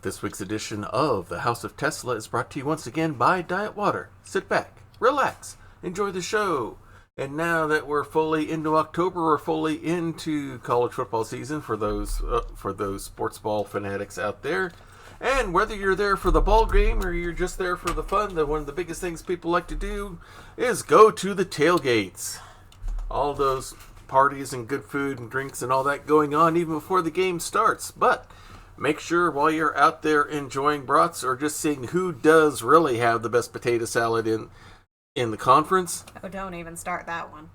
This week's edition of The House of Tesla is brought to you once again by Diet Water. Sit back, relax, enjoy the show. And now that we're fully into October, we're fully into college football season for those sports ball fanatics out there. And whether you're there for the ball game or you're just there for the fun, one of the biggest things people like to do is go to the tailgates. All those parties and good food and drinks and all that going on even before the game starts. But make sure while you're out there enjoying brats or just seeing who does really have the best potato salad in the conference. Oh, don't even start that one.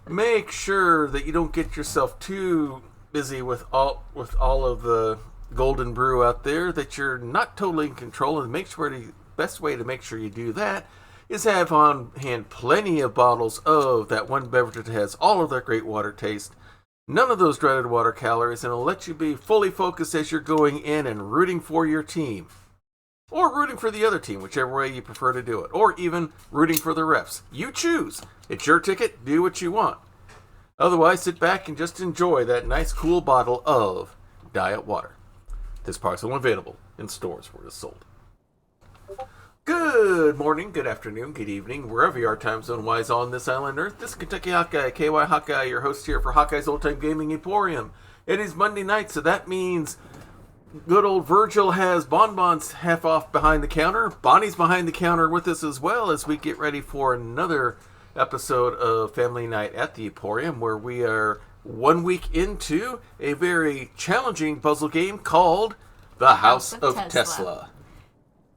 Make sure that you don't get yourself too busy with all of the golden brew out there, that you're not totally in control. And make sure the best way to make sure you do that is have on hand plenty of bottles of that one beverage that has all of that great water taste, none of those dreaded water calories, and it'll let you be fully focused as you're going in and rooting for your team. Or rooting for the other team, whichever way you prefer to do it. Or even rooting for the refs. You choose. It's your ticket. Do what you want. Otherwise, sit back and just enjoy that nice cool bottle of Diet Water. This product's only available in stores where it's sold. Good morning, good afternoon, good evening, wherever you are time zone-wise on this island Earth. This is Kentucky Hawkeye, KY Hawkeye, your host here for Hawkeye's Old Time Gaming Emporium. It is Monday night, so that means good old Virgil has bonbons half off behind the counter. Bonnie's behind the counter with us as well as we get ready for another episode of Family Night at the Emporium, where we are 1 week into a very challenging puzzle game called The House of Tesla.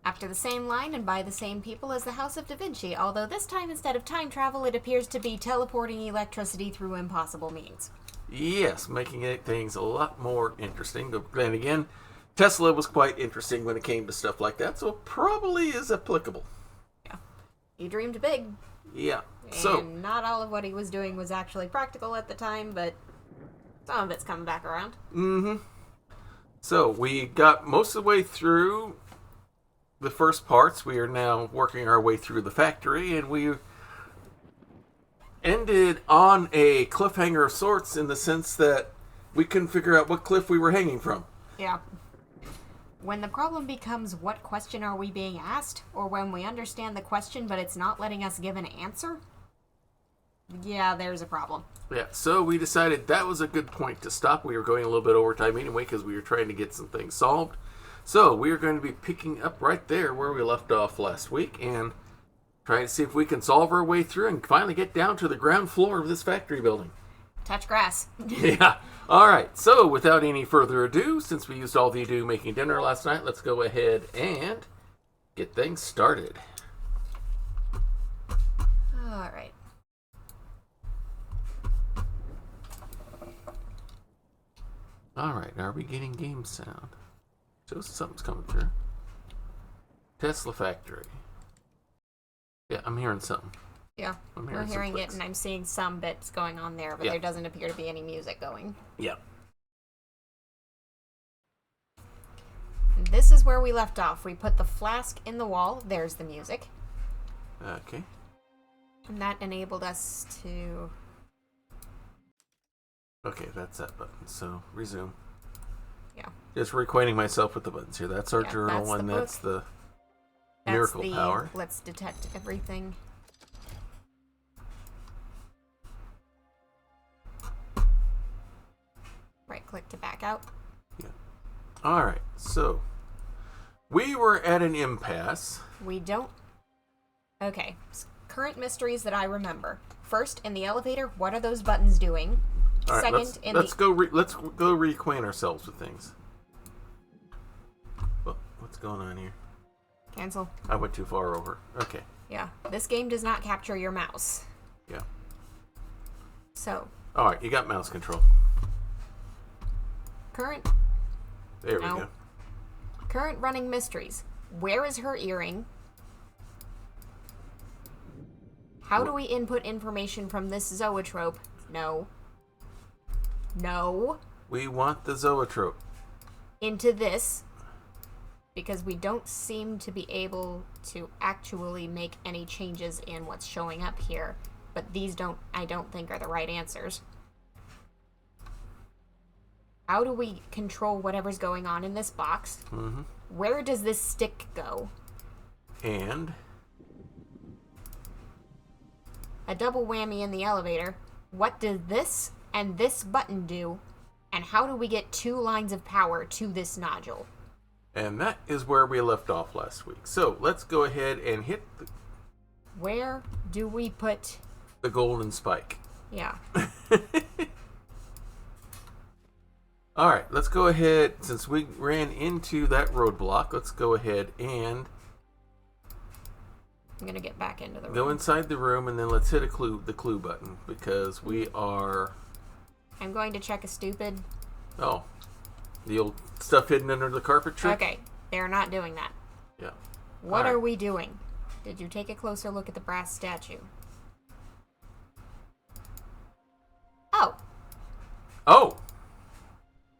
After the same line and by the same people as the House of Da Vinci, although this time instead of time travel, it appears to be teleporting electricity through impossible means. Yes, making things a lot more interesting. But then again, Tesla was quite interesting when it came to stuff like that, so it probably is applicable. Yeah. He dreamed big. Yeah. And not all of what he was doing was actually practical at the time, but some of it's coming back around. Mm-hmm. So we got most of the way through the first parts. We are now working our way through the factory, and we ended on a cliffhanger of sorts in the sense that we couldn't figure out what cliff we were hanging from. Yeah. When the problem becomes what question are we being asked, or when we understand the question but it's not letting us give an answer, yeah, there's a problem. Yeah, so we decided that was a good point to stop. We were going a little bit overtime anyway because we were trying to get some things solved. So we are going to be picking up right there where we left off last week and trying to see if we can solve our way through and finally get down to the ground floor of this factory building. Touch grass. Yeah. All right. So without any further ado, since we used all the ado making dinner last night, let's go ahead and get things started. All right. All right. Are we getting game sound? So something's coming through. Tesla factory. Yeah, I'm hearing something. Yeah, we're hearing it, and I'm seeing some bits going on there, but there doesn't appear to be any music going. Yeah. And this is where we left off. We put the flask in the wall. There's the music. Okay. And that enabled us to... Okay, that's that button. So, resume. Yeah. Just reacquainting myself with the buttons here. That's our journal, and that's the miracle power. Let's detect everything. Right click to back out. Yeah. All right. So we were at an impasse. We don't. Okay. Current mysteries that I remember. First, in the elevator, what are those buttons doing? All right, Second, let's go reacquaint ourselves with things. Well, what's going on here? Cancel. I went too far over. Okay. Yeah. This game does not capture your mouse. Yeah. So. All right, you got mouse control. Current. There we go. Current running mysteries. Where is her earring? How do we input information from this zoetrope? No. No. We want the zoetrope. Into this. Because we don't seem to be able to actually make any changes in what's showing up here. But these I don't think are the right answers. How do we control whatever's going on in this box? Mm-hmm. Where does this stick go? And A double whammy in the elevator. What does this and this button do? And how do we get 2 lines of power to this nodule? And that is where we left off last week. So let's go ahead and hit Where do we put... the golden spike. Yeah. All right, let's go ahead. Since we ran into that roadblock, let's go ahead and I'm going to get back into the room. go inside the room, and then let's hit the clue button, because we are... I'm going to check a stupid... Oh, the old stuff hidden under the carpet trick? Okay, they're not doing that. Yeah. What All are right. we doing? Did you take a closer look at the brass statue? Oh, Oh,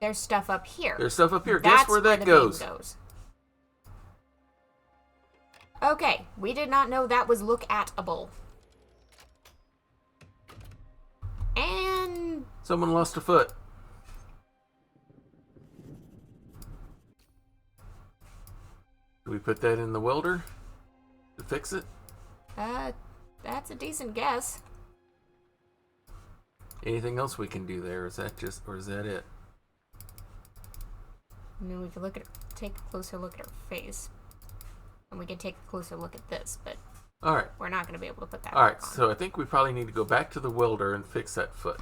there's stuff up here. there's stuff up here. That's Guess where that the goes? beam goes. Okay, we did not know that was look-at-able. And... Someone lost a foot. Do we put that in the welder to fix it? that's a decent guess. Anything else we can do there? Is that it? I mean, we could take a closer look at her face. And we could take a closer look at this, but All right. we're not going to be able to put that All right, back on. so I think we probably need to go back to the welder and fix that foot.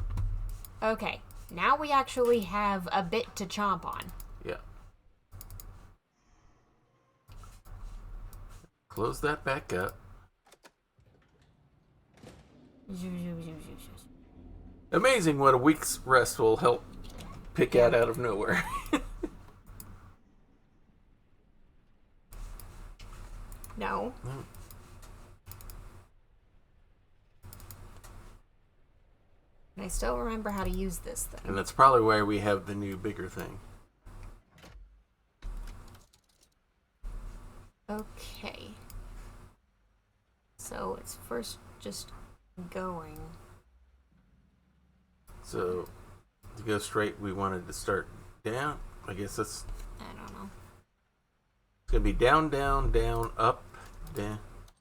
Okay, now we actually have a bit to chomp on. Yeah. Close that back up. Amazing what a week's rest will help pick out of nowhere. No. And I still remember how to use this thing. And that's probably why we have the new bigger thing. Okay. So it's first just going. So to go straight, we wanted to start down. I guess that's... I don't know. It's going to be down, down, down, up, down.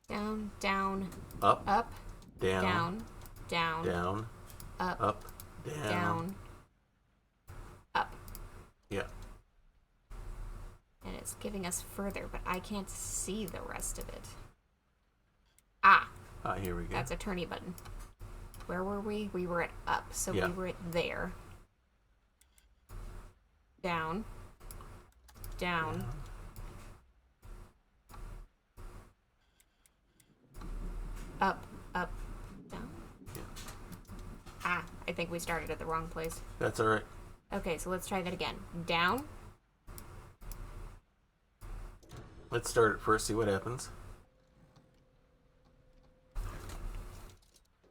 Down, down, Up, up, down, down, down, down, up, down. down, up. Yeah. And it's giving us further, but I can't see the rest of it. Ah, Here we go. that's a turny button. Where were we? We were at up, so Yeah. we were at there. Down, down, up, up, down. Yeah. Ah, I think we started at the wrong place. That's all right. Okay, so let's try that again. Down, Let's start it first, see what happens.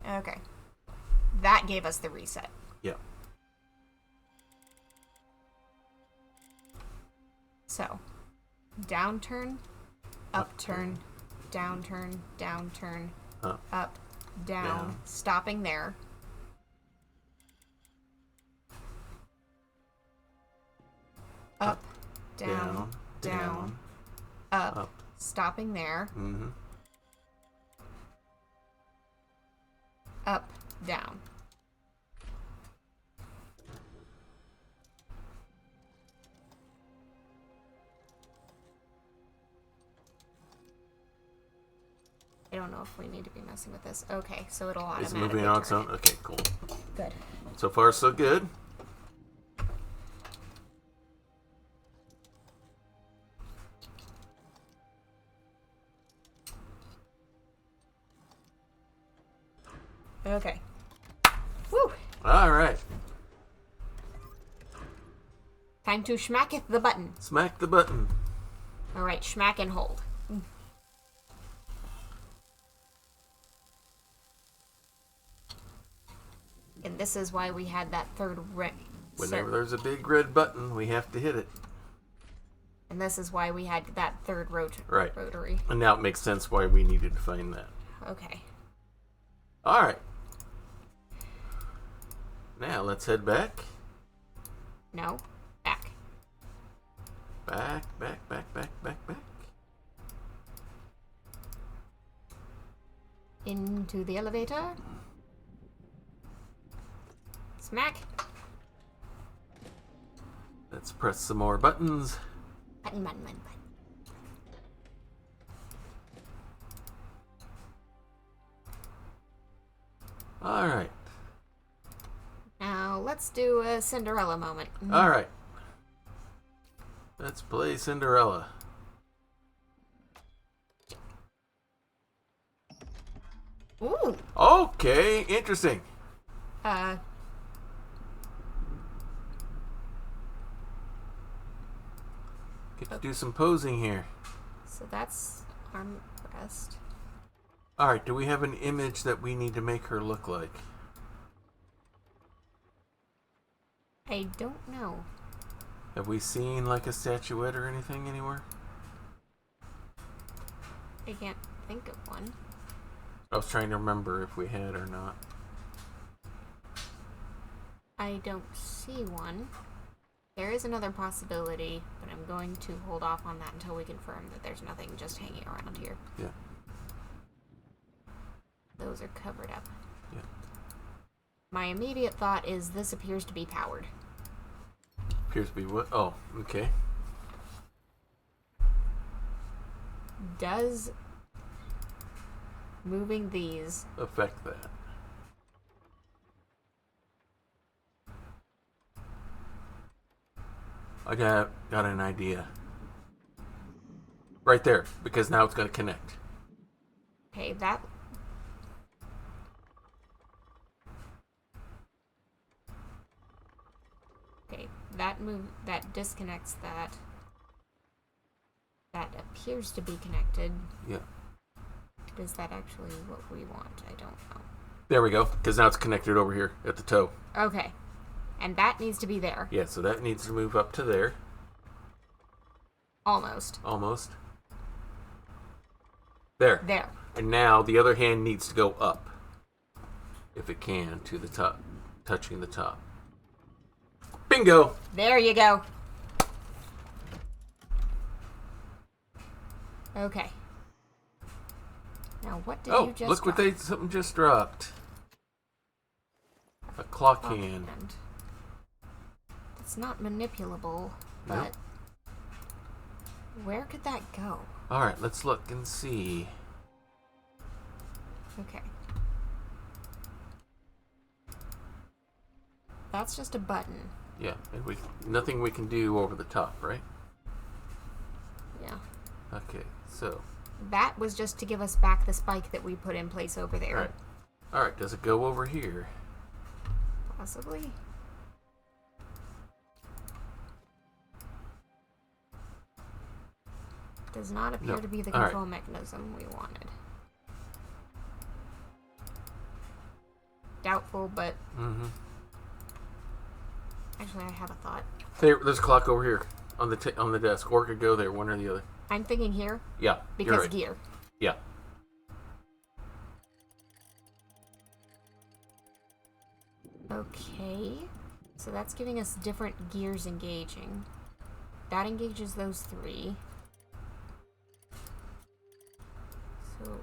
okay. That gave us the reset. Yeah. So, downturn, upturn, downturn, downturn, Up, up, down, Down. stopping there. Up, down, down, up, up. stopping there, Mm-hmm. up, down. I don't know if we need to be messing with this. Okay, so it'll Is automatically it moving on its turn own? Okay, cool. it. Good. So far, so good. Okay. Woo! All right. Time to schmacketh the button. Smack the button. All right, schmack and hold. And this is why we had that third ring. Whenever there's a big red button, we have to hit it. And this is why we had that third Right. rotary. And now it makes sense why we needed to find that. Okay. All right. Now let's head back. No. Back. Back. Into the elevator. Smack. Let's press some more buttons. Button. All right. Now, let's do a Cinderella moment. All right. Let's play Cinderella. Ooh. Okay, interesting. Get to do some posing here. So that's arm rest. All right, do we have an image that we need to make her look like? I don't know. Have we seen like a statuette or anything anywhere? I can't think of one. I was trying to remember if we had or not. I don't see one. There is another possibility, but I'm going to hold off on that until we confirm that there's nothing just hanging around here. Yeah. Those are covered up. Yeah. My immediate thought is this appears to be powered. Appears to be what? Oh, okay. Does moving these Affect that. I got an idea. Right there, because now it's going to connect. Okay, that... Okay, that disconnects that. That appears to be connected. Yeah. Is that actually what we want? I don't know. There we go, because now it's connected over here at the toe. Okay. And that needs to be there. Yeah, so that needs to move up to there. Almost. Almost. There. There. And now the other hand needs to go up, if it can, to the top, touching the top. Bingo! There you go. Okay. Now what did you just look drop? what something just dropped. A clock hand. It's not manipulable, but where could that go? Alright, let's look and see. Okay. That's just a button. Yeah, and nothing we can do over the top, right? Yeah. Okay, so. That was just to give us back the spike that we put in place over there. Alright, does it go over here? Possibly. Does not appear to be the control mechanism we wanted. Doubtful, but... Actually, I have a thought. There's a clock over here on the desk, or it could go there, one or the other. I'm thinking here. Yeah, because you're right. gear. Yeah. Okay. So that's giving us different gears engaging. That engages those three. So...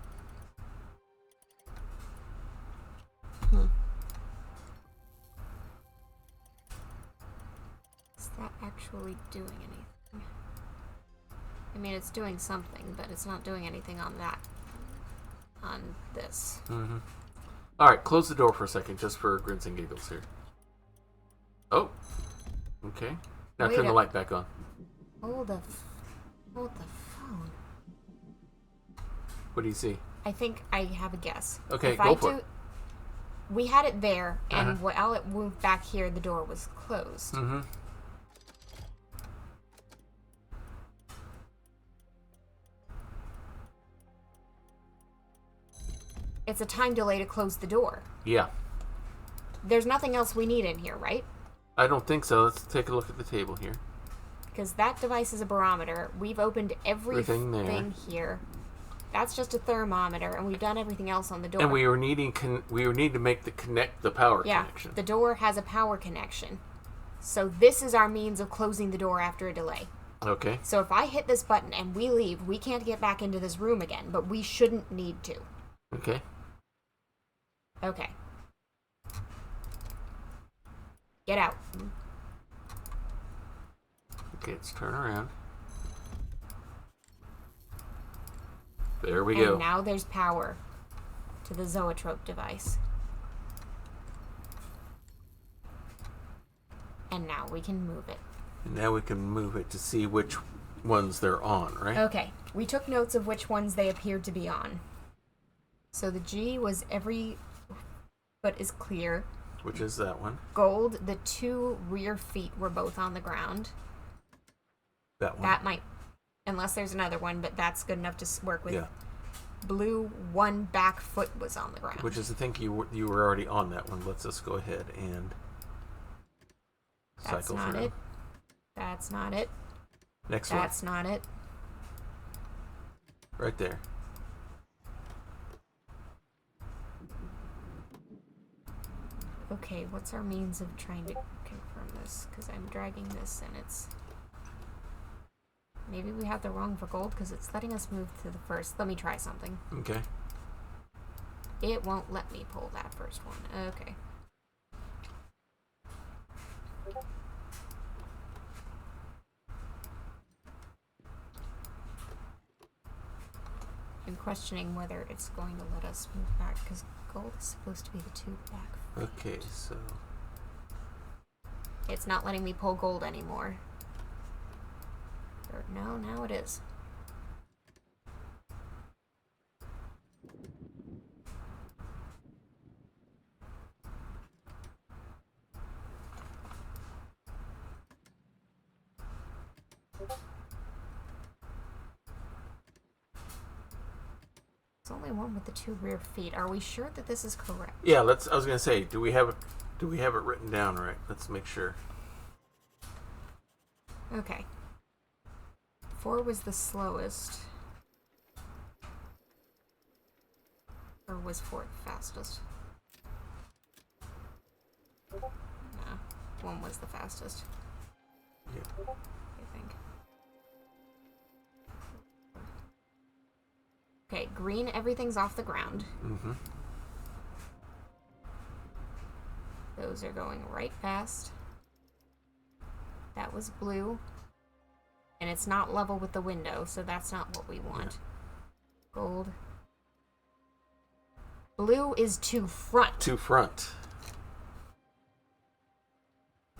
Is that actually doing anything? I mean, it's doing something, but it's not doing anything on that. On this. Alright, close the door for a second, just for grins and giggles here. Oh. Okay. Now turn the light back on. Hold the phone. What do you see? I think I have a guess. Okay, go for it. We had it there, and while it moved back here, the door was closed. It's a time delay to close the door. Yeah. There's nothing else we need in here, right? I don't think so. Let's take a look at the table here. Because that device is a barometer. We've opened everything there. here. That's just a thermometer, and we've done everything else on the door. And we were needing to make the power connection. The door has a power connection. So this is our means of closing the door after a delay. Okay. So if I hit this button and we leave, we can't get back into this room again, but we shouldn't need to. Okay. Okay. Get out. Okay, let's turn around. There we And go. now there's power to the zoetrope device. And now we can move it. And now we can move it to see which ones they're on, right? Okay, we took notes of which ones they appeared to be on. So the G was every foot is clear. Which is that one? Gold, the 2 rear feet were both on the ground. That one. That might, unless there's another one, but that's good enough to work with. Yeah. Blue, 1 back foot was on the ground. Which is, I think you were already on that one. Let's just go ahead and That's cycle not through. it. That's not it. Next That's not it. one. Right there. Okay, what's our means of trying to confirm this? Because I'm dragging this and it's... Maybe we have the wrong for gold because it's letting us move to the first. Let me try something. Okay. It won't let me pull that first one. Okay. I'm questioning whether it's going to let us move back because gold is supposed to be the 2 back. Okay, so It's not letting me pull gold anymore. Or no, now it is. It's only one with the 2 rear feet. Are we sure that this is correct? yeah, I was gonna say, do we have it written down right? Let's make sure. Okay. 4 was the slowest. Or was 4 the fastest? Nah, 1 was the fastest, Yeah. I think. Okay, green, everything's off the ground. Mm-hmm. Those are going right past. That was blue. And it's not level with the window, so that's not what we want. Yeah. Gold. Blue is to front. To front.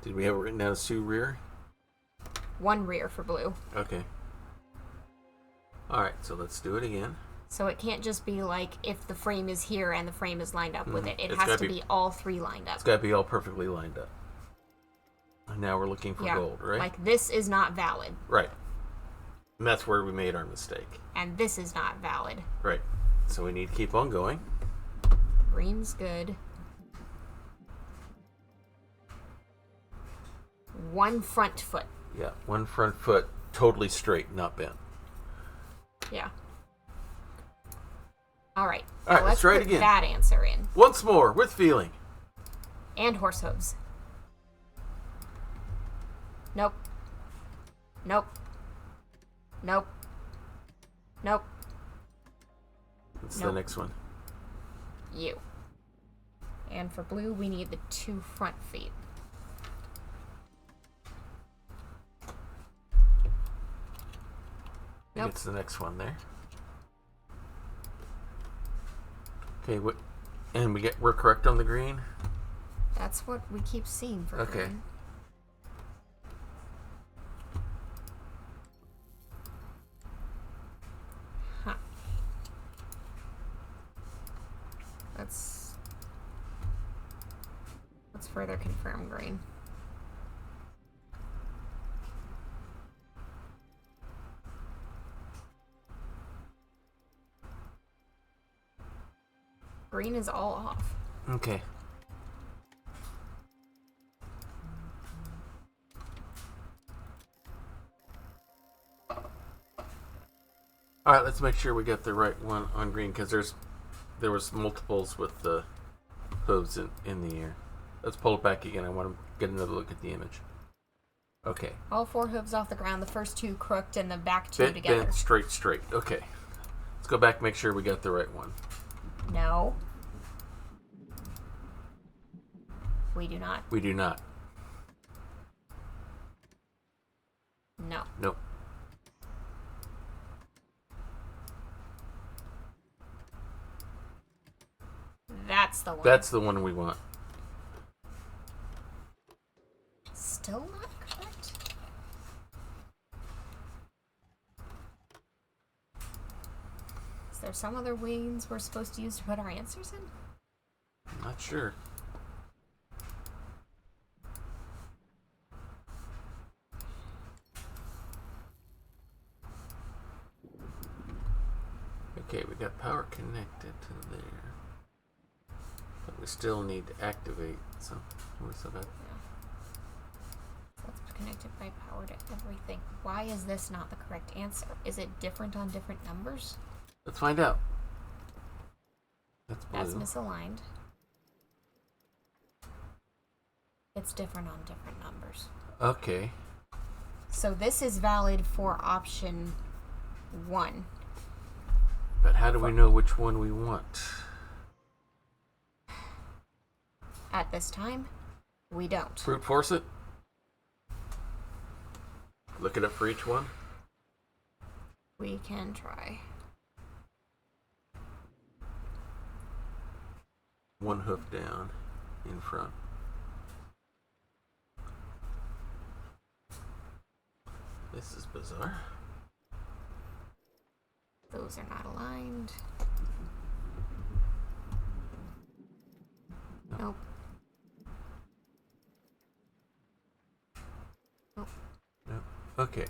Did we have it written down as 2 rear? 1 rear for blue. Okay. Alright, so let's do it again. So it can't just be like if the frame is here and the frame is lined up with it. It It's has gotta to be- be all 3 lined up. It's got to be all perfectly lined up. And now we're looking for gold, right? Like this is not valid. Right. And that's where we made our mistake. And this is not valid. Right. So we need to keep on going. Green's good. 1 front foot. Yeah, 1 front foot totally straight, not bent. Yeah. Alright. All right, let's try it put again. that answer in. Once more, with feeling. And horse hooves. Nope. Nope. Nope. Nope. What's Nope. the next one? You. And for blue, we need the 2 front feet. I think it's the next one there. Okay, and we're correct on the green? That's what we keep seeing for Okay. green. Huh. Let's further confirm green. Green is all off. Okay. All right, let's make sure we get the right one on green because there was multiples with the hooves in the air. Let's pull it back again. I want to get another look at the image. Okay. All 4 hooves off the ground, the first 2 crooked and the back 2 Bent, together. bent, straight, straight. Okay. Let's go back and make sure we got the right one. No. We do not. We do not. No. Nope. That's the one. That's the one we want. Still not correct? Is there some other ways we're supposed to use to put our answers in? I'm not sure. Okay, we got power connected to there. But we still need to activate some. What's that? That's connected by power to everything. Why is this not the correct answer? Is it different on different numbers? Let's find out. That's blue. That's misaligned. It's different on different numbers. Okay. So this is valid for option 1. But how do we know which one we want? At this time, we don't. Brute force it? Look it up for each one? We can try. One hoof down in front. This is bizarre. Those are not aligned. Nope. Nope. No. Okay.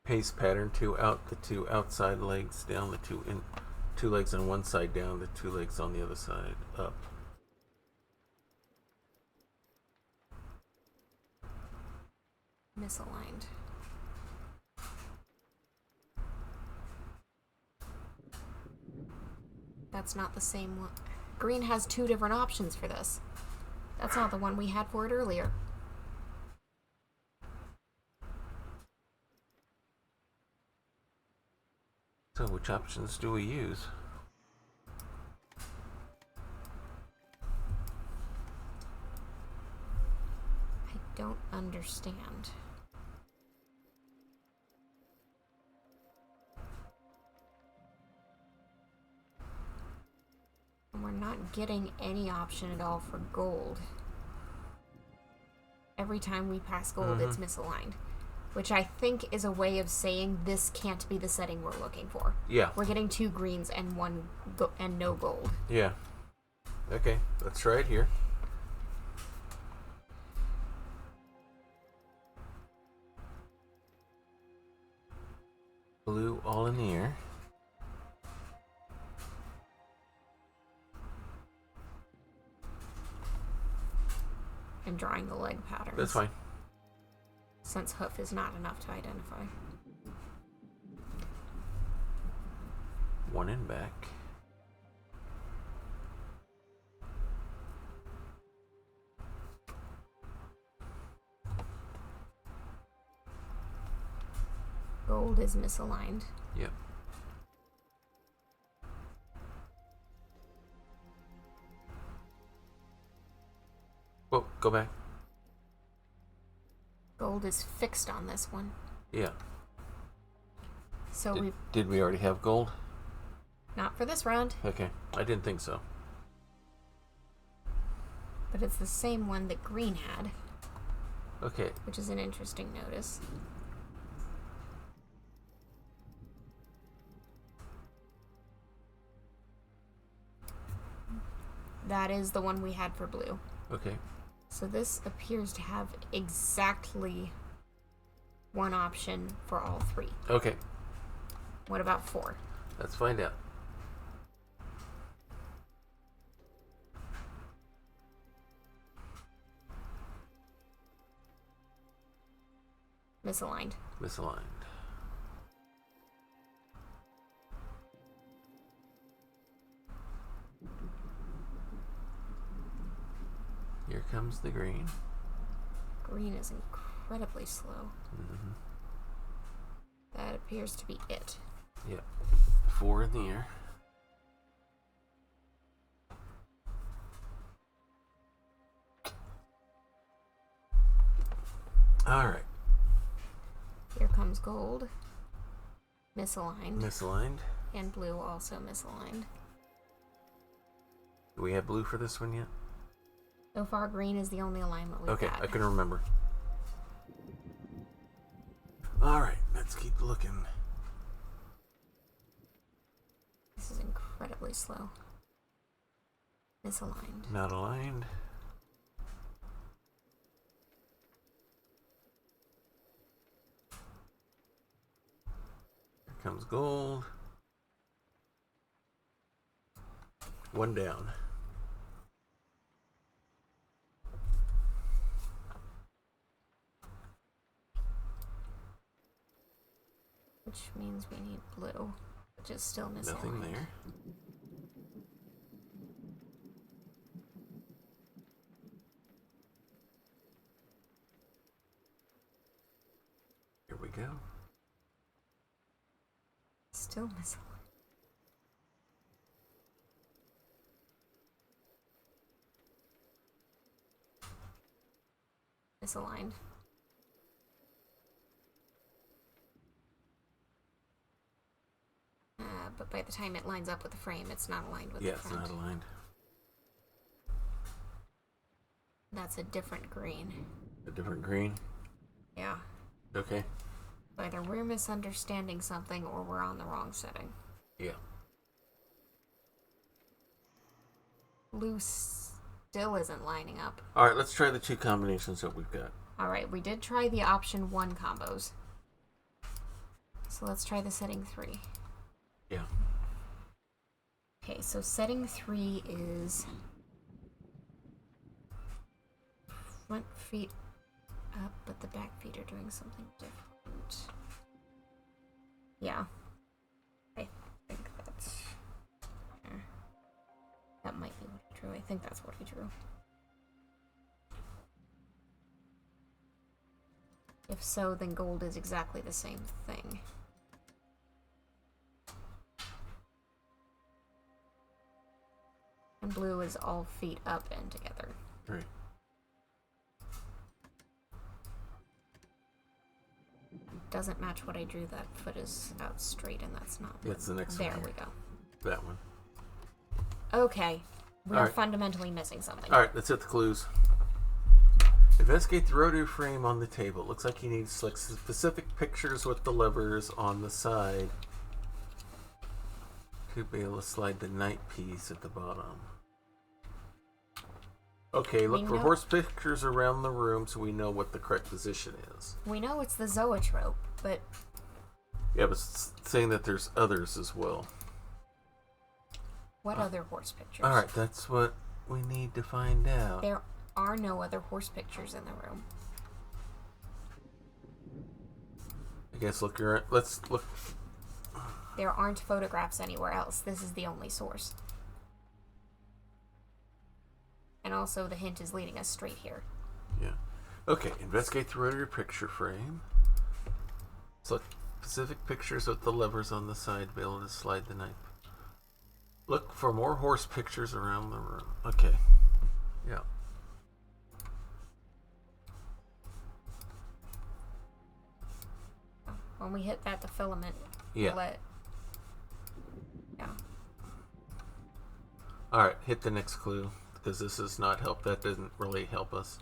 Pace pattern, the 2 outside legs down, the 2 legs on one side down, the 2 legs on the other side up. Misaligned. That's not the same one. Green has 2 different options for this. That's not the one we had for it earlier. So which options do we use? I don't understand. And we're not getting any option at all for gold. Every time we pass gold, it's misaligned. Which I think is a way of saying this can't be the setting we're looking for. Yeah. We're getting 2 greens and and no gold. Yeah. Okay, let's try it here. Blue all in the air. And drawing the leg patterns. That's fine. Since hoof is not enough to identify. One in back. Gold is misaligned. Yep. Whoa, go back. Gold is fixed on this one. Yeah. So Did we already have gold? not for this round, Okay, I didn't think so. but it's the same one that green had, Okay, which is an interesting notice. That is the one we had for blue. okay. So this appears to have exactly one option for all 3. Okay, What about 4? let's find out. Misaligned. Misaligned. comes the green. Green is incredibly slow. Mm-hmm. That appears to be it. Yep. 4 in the air. Alright. Here comes gold. Misaligned. Misaligned. And blue also misaligned. Do we have blue for this one yet? So far, green is the only alignment we've got. Okay, I can remember. Alright, let's keep looking. This is incredibly slow. Misaligned. Not aligned. Here comes gold. 1 down. Which means we need blue, which is still misaligned. Nothing there. Here we go. Still misaligned. Misaligned. But by the time it lines up with the frame, it's not aligned with the front. Yeah, it's not aligned. That's a different green. A different green? Yeah. Okay. Either we're misunderstanding something or we're on the wrong setting. Yeah. Blue still isn't lining up. Alright, let's try the 2 combinations that we've got. Alright, we did try the option 1 combos. So let's try the setting 3. Yeah. Okay, so setting 3 is front feet up, but the back feet are doing something different. Yeah. I think that's... that might be what I drew. I think that's what I drew. If so, then gold is exactly the same thing. And blue is all feet up and together. Right. Doesn't match what I drew. That foot is out straight, and that's not. That's the next one. There we go. That one. Okay. We All are right. fundamentally missing something. Alright, let's hit the clues. Investigate the rotary frame on the table. It looks like you need to select specific pictures with the levers on the side to be able to slide the night piece at the bottom. Okay, look for horse pictures around the room so we know what the correct position is. We know it's the zoetrope, but... Yeah, but it's saying that there's others as well. What other horse pictures? Alright, that's what we need to find out. There are no other horse pictures in the room. I guess look around. Let's look. There aren't photographs anywhere else. This is the only source. And also the hint is leading us straight here. Yeah. Okay, investigate the rotary picture frame. Select specific pictures with the levers on the side to be able to slide the knife. Look for more horse pictures around the room. Okay. Yeah. When we hit that, the filament Yeah. will yeah. Alright, hit the next clue. Because this does not help. That doesn't really help us.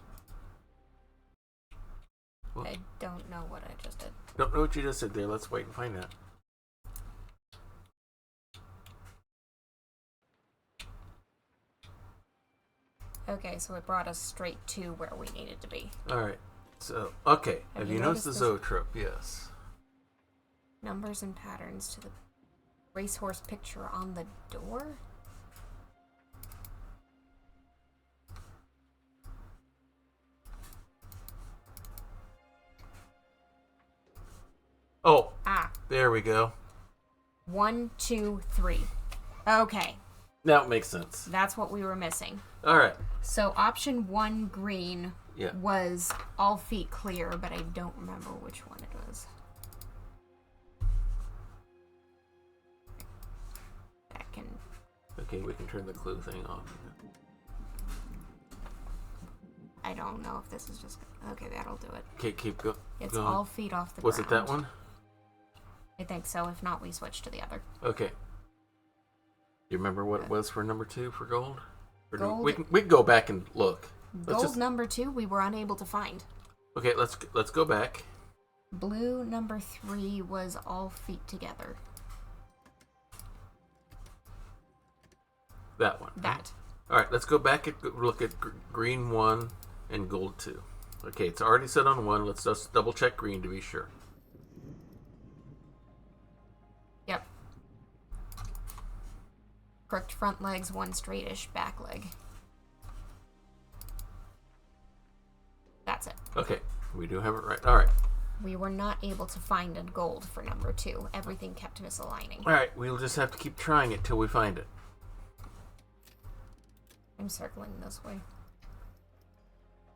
Well, I don't know what I just did. don't know what you just did there. Let's wait and find out. Okay, so it brought us straight to where we needed to be. Alright. So, okay. Have you noticed the this? zoetrope? Yes. Numbers and patterns to the racehorse picture on the door? Oh, Ah. there we go. 1, 2, 3. Okay. Now it makes sense. That's what we were missing. All right. So option 1, green, Yeah. was all feet clear, but I don't remember which one it was. That can... Okay, we can turn the clue thing off. I don't know if this is just... Okay, that'll do it. Okay, keep going. It's all feet off the Was ground. it that one? I think so. If not, we switch to the other. Okay. You remember what it was for number 2 for gold? Or Gold. We can go back and look. Gold number 2, we were unable to find. Okay, let's go back. Blue number 3 was all feet together. That one. That. All right, let's go back and look at green 1 and gold 2. Okay, it's already set on 1. Let's just double check green to be sure. Yep. Crooked front legs, 1 straightish back leg. That's it. Okay, we do have it right. All right. We were not able to find a gold for number 2. Everything kept misaligning. All right, we'll just have to keep trying it till we find it. I'm circling this way.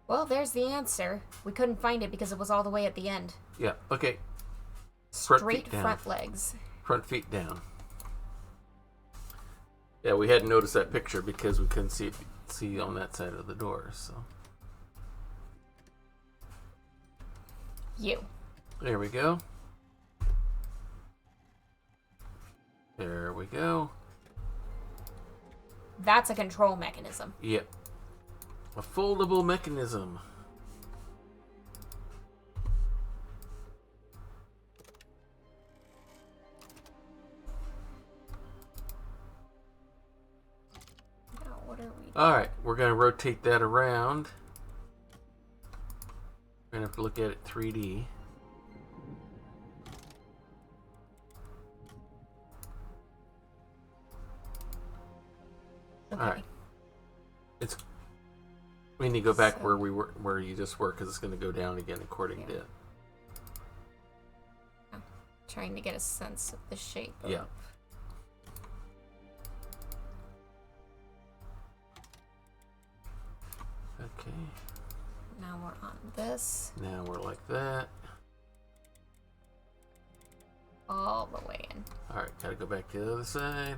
Well, there's the answer. We couldn't find it because it was all the way at the end. Yeah, okay. Straight front legs. Front feet down. Yeah, we hadn't noticed that picture because we couldn't see on that side of the door, so. You. There we go. There we go. That's a control mechanism. Yep. A foldable mechanism. Now, what are we doing? Alright, we're going to rotate that around. We're going to have to look at it 3D. Okay. Alright. We need to go back where you just were, because it's going to go down again according to it. Oh, trying to get a sense of the shape. Yeah. Okay. Now we're on this. Now we're like that. All the way in. Alright, gotta go back to the other side.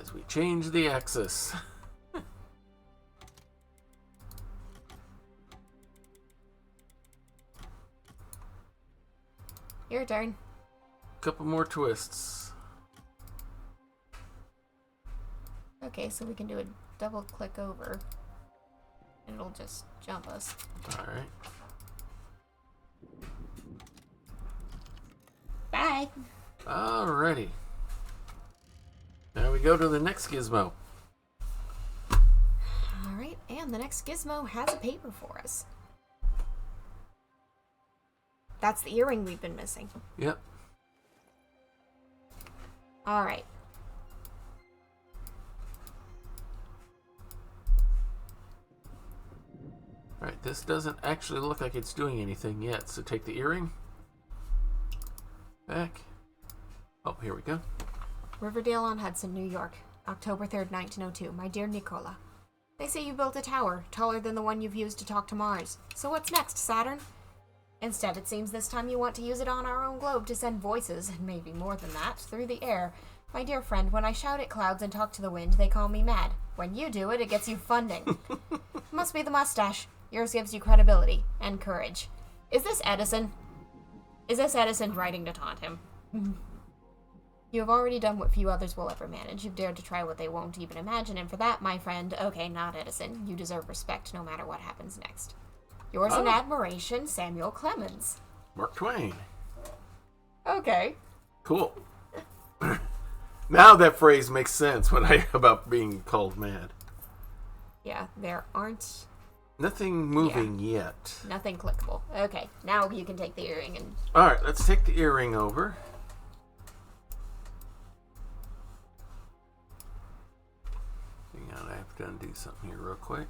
As we change the axis. Your turn. Couple more twists. Okay, so we can do a double click over. And it'll just jump us. Alright. Bye! Alrighty. Now we go to the next gizmo. Alright, and the next gizmo has a paper for us. That's the earring we've been missing. Yep. Alright. Alright, this doesn't actually look like it's doing anything yet, so take the earring. Back. Oh, here we go. Riverdale on Hudson, New York, October 3rd, 1902. My dear Nicola, they say you built a tower taller than the one you've used to talk to Mars. So what's next, Saturn? Instead, it seems this time you want to use it on our own globe to send voices, and maybe more than that, through the air. My dear friend, when I shout at clouds and talk to the wind, they call me mad. When you do it, it gets you funding. Must be the mustache. Yours gives you credibility and courage. Is this Edison? Is this Edison writing to taunt him? You have already done what few others will ever manage. You've dared to try what they won't even imagine, and for that, my friend, okay, not Edison, you deserve respect no matter what happens next. Yours in admiration, Samuel Clemens. Mark Twain. Okay. Cool. Now that phrase makes sense when about being called mad. Yeah, there aren't... Nothing moving yet. Nothing clickable. Okay, now you can take the earring and... Alright, let's take the earring over. Hang on, I have to undo something here real quick.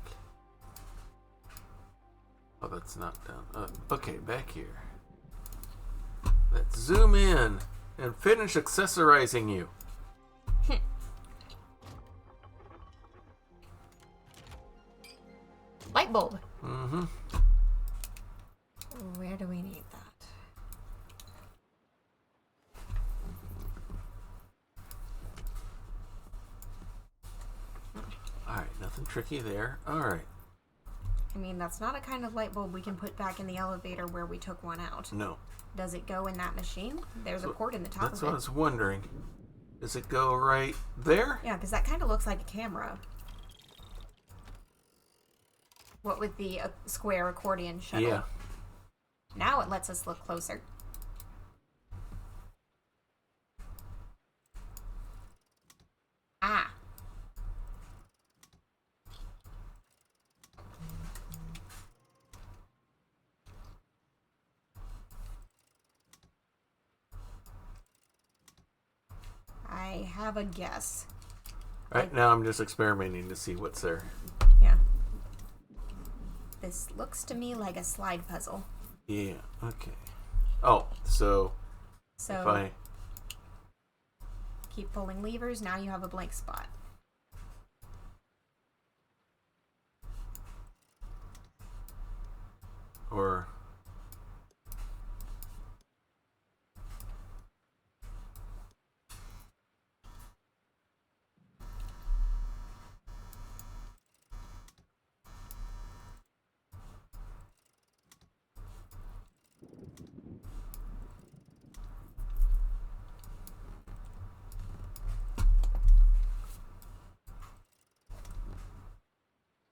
Oh, that's not done. Okay, back here. Let's zoom in. and finish accessorizing you. Light bulb. Mm-hmm. Where do we need that? Alright, nothing tricky there. Alright. I mean, that's not a kind of light bulb we can put back in the elevator where we took one out. No. Does it go in that machine? There's a port in the top of it. That's what I was wondering. Does it go right there? Yeah, because that kind of looks like a camera. What with the square accordion shuttle. Yeah. Now it lets us look closer. Ah. I have a guess. Right now I'm just experimenting to see what's there. Yeah. This looks to me like a slide puzzle. Yeah, okay. Oh, so if I keep pulling levers, now you have a blank spot. or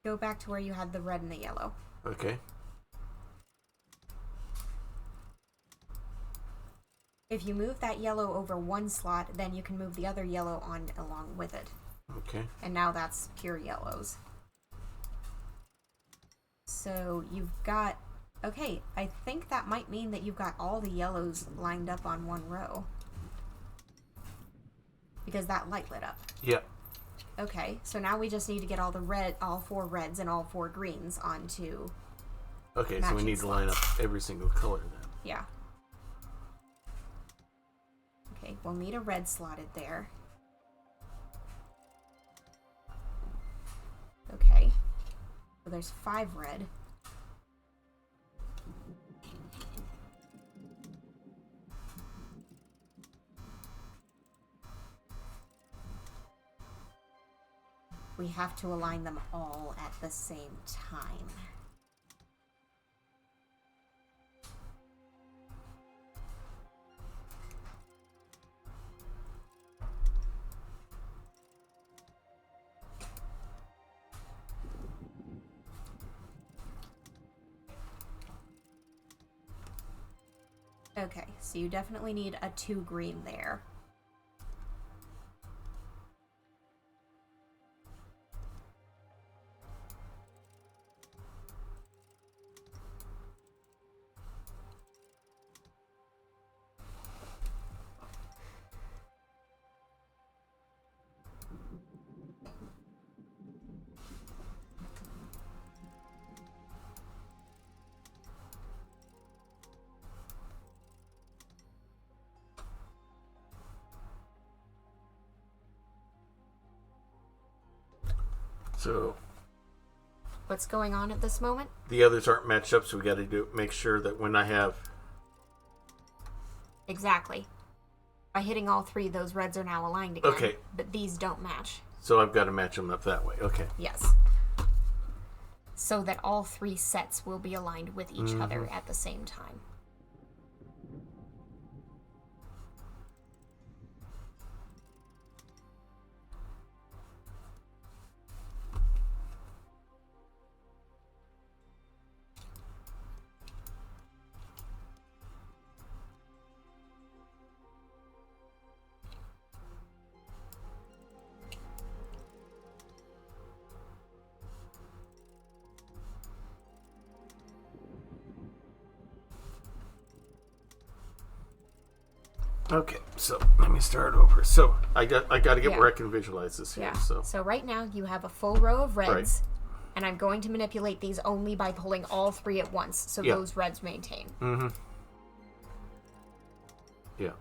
Go back to where you had the red and the yellow. okay. If you move that yellow over one slot, then you can move the other yellow on along with it. Okay. And now that's pure yellows. So you've got... Okay, I think that might mean that you've got all the yellows lined up on one row. Because that light lit up. Yeah. Okay, so now we just need to get all four reds and all four greens onto... Okay, so we need to line up every single color then. Yeah. Okay, we'll need a red slotted there. Okay. So there's 5 red. We have to align them all at the same time. Okay, so you definitely need a 2 green there. So What's going on at this moment? the others aren't matched up, so we got to make sure that when I have... Exactly. By hitting all 3, those reds are now aligned again. Okay. But these don't match. So I've got to match them up that way. Okay. Yes. So that all 3 sets will be aligned with each other at the same time. Okay, so let me start over. So I got to get Yeah. where I can visualize this here. Yeah. So So right now you have a full row of reds. Right. And I'm going to manipulate these only by pulling all 3 at once. So Yeah. those reds maintain. yeah.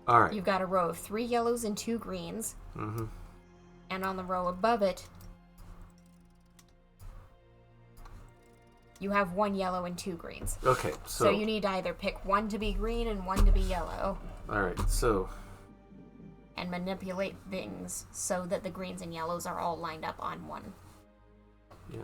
All right. You've got a row of 3 yellows and 2 greens. Mm-hmm. And on the row above it, you have 1 yellow and 2 greens. Okay, So you need to either pick 1 to be green and 1 to be yellow. All right, so... And manipulate things so that the greens and yellows are all lined up on one. Yeah.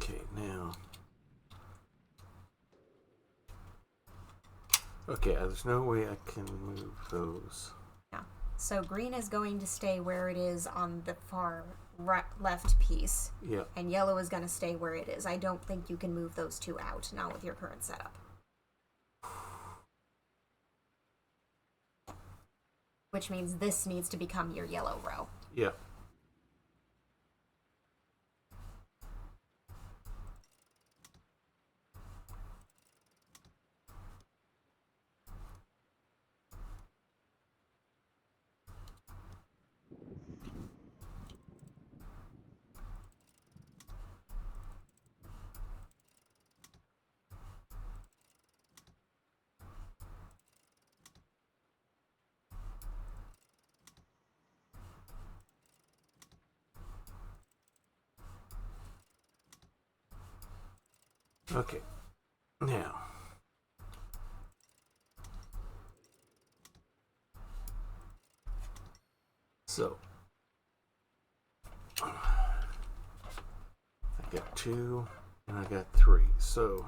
Okay, now... Okay, there's no way I can move those. Yeah. So green is going to stay where it is on the far left piece. Yeah. And yellow is going to stay where it is. I don't think you can move those 2 out, not with your current setup. Which means this needs to become your yellow row. Yeah. Okay. Now. So. I got 2 and I got 3. So.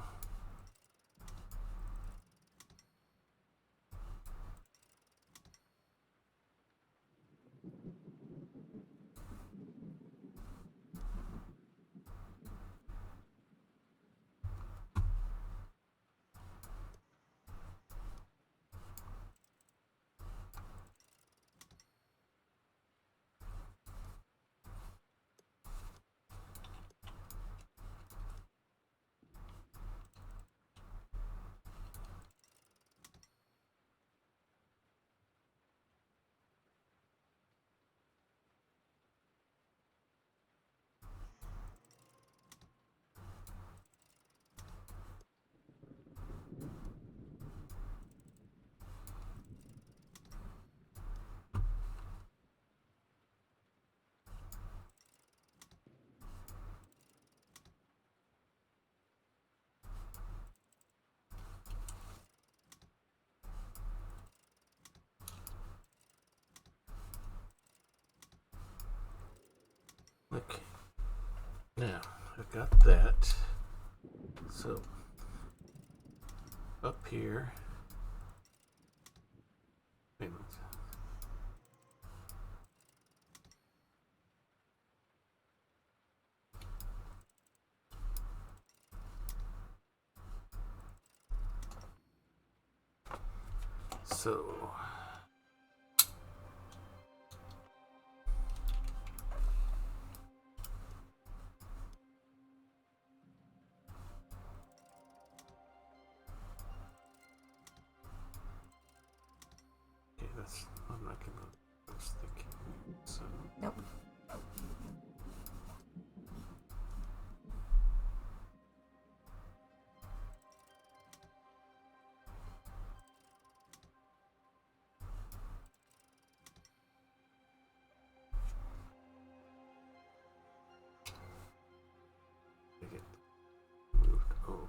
Okay. Now, I've got that. So, up here. Wait a minute. So, okay, that's, I'm not gonna, I was thinking, so. Nope. I get moved over.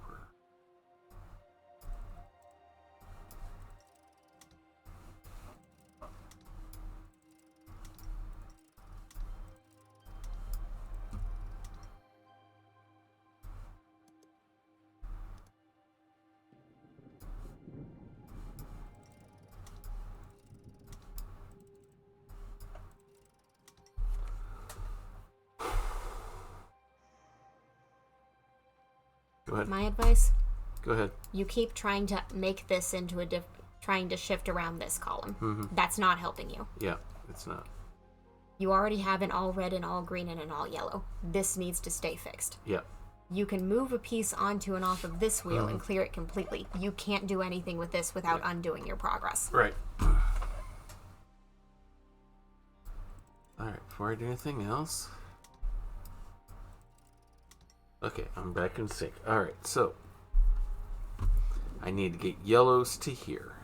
Go ahead. My advice? Go ahead. You keep trying to make this into trying to shift around this column. Mm-hmm. That's not helping you. Yeah, it's not. You already have an all red and all green and an all yellow. This needs to stay fixed. Yep. You can move a piece onto and off of this wheel and clear it completely. You can't do anything with this without undoing your progress. Right. Alright, before I do anything else... Okay, I'm back in sync. Alright, so... I need to get yellows to here.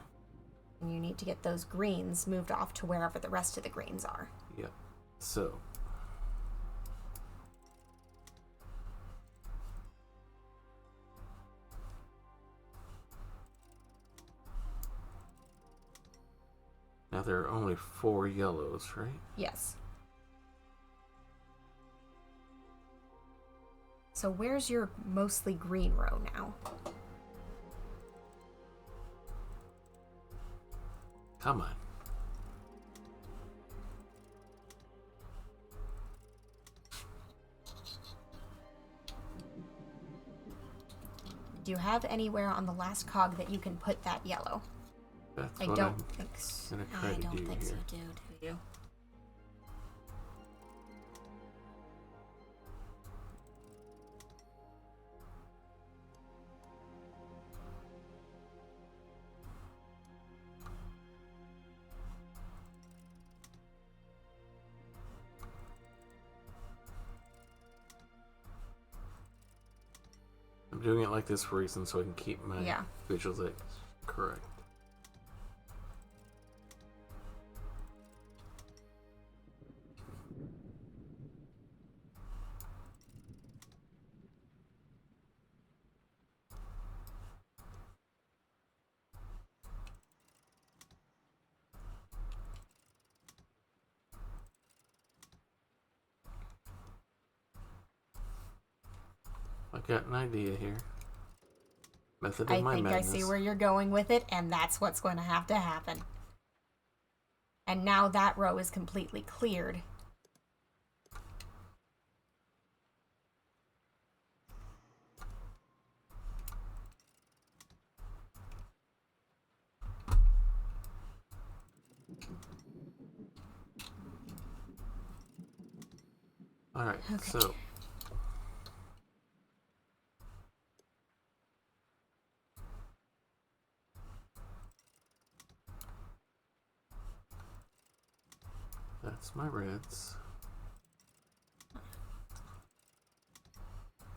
And you need to get those greens moved off to wherever the rest of the greens are. Yep. So... Now there are only 4 yellows, right? Yes. So where's your mostly green row now? Come on. Do you have anywhere on the last cog that you can put that yellow? That's I what don't I'm think so. gonna try I to don't do think here. so, do you? I'm doing it like this for a reason so I can keep my Yeah. visuals correct. I've got an idea here. Method of my madness. I see where you're going with it, and that's what's going to have to happen. And now that row is completely cleared. Alright, Okay. so that's my reds.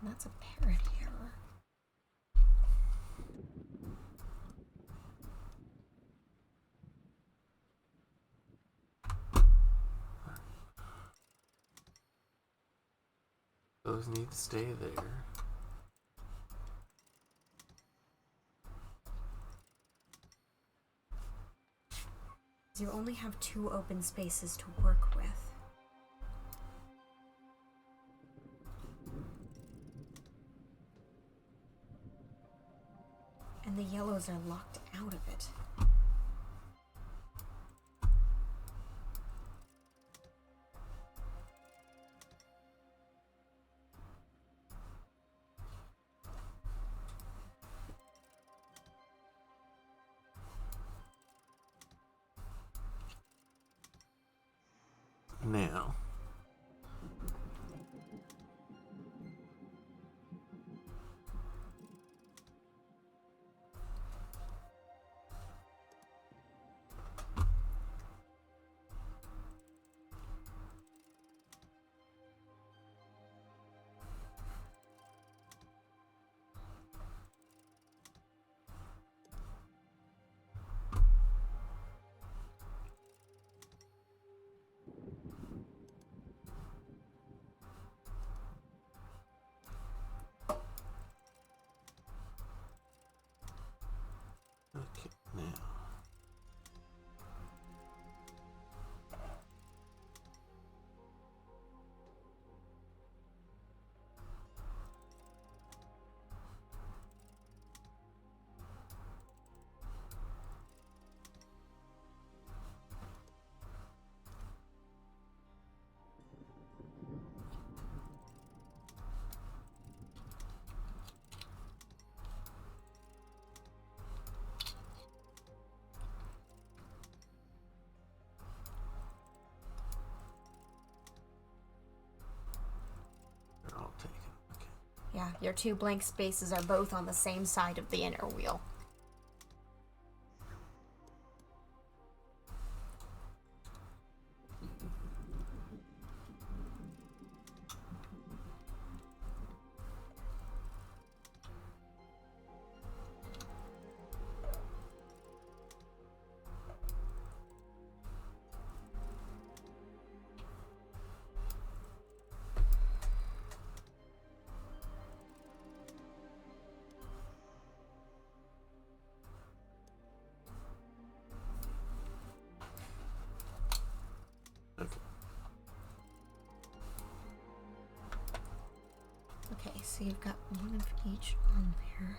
That's a parity error. Those need to stay there. You only have 2 open spaces to work with. And the yellows are locked out of it. Now, Yeah, your 2 blank spaces are both on the same side of the inner wheel. Okay, so you've got 1 of each on there.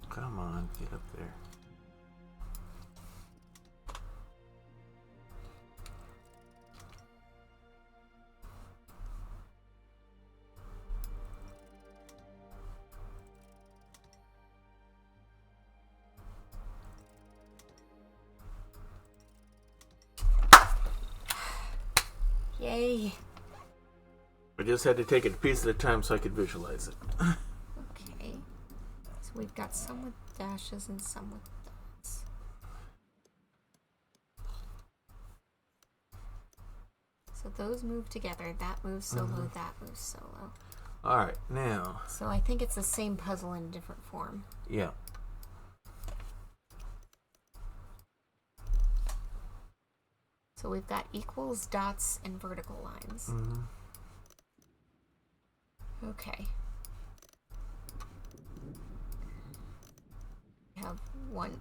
Come on, get up there. Yay. I just had to take it a piece at a time so I could visualize it. Okay. So we've got some with dashes and some with dots. So those move together. That moves solo, that moves solo. Alright, now. So I think it's the same puzzle in a different form. Yeah. So we've got equals, dots, and vertical lines. Okay. We have 1.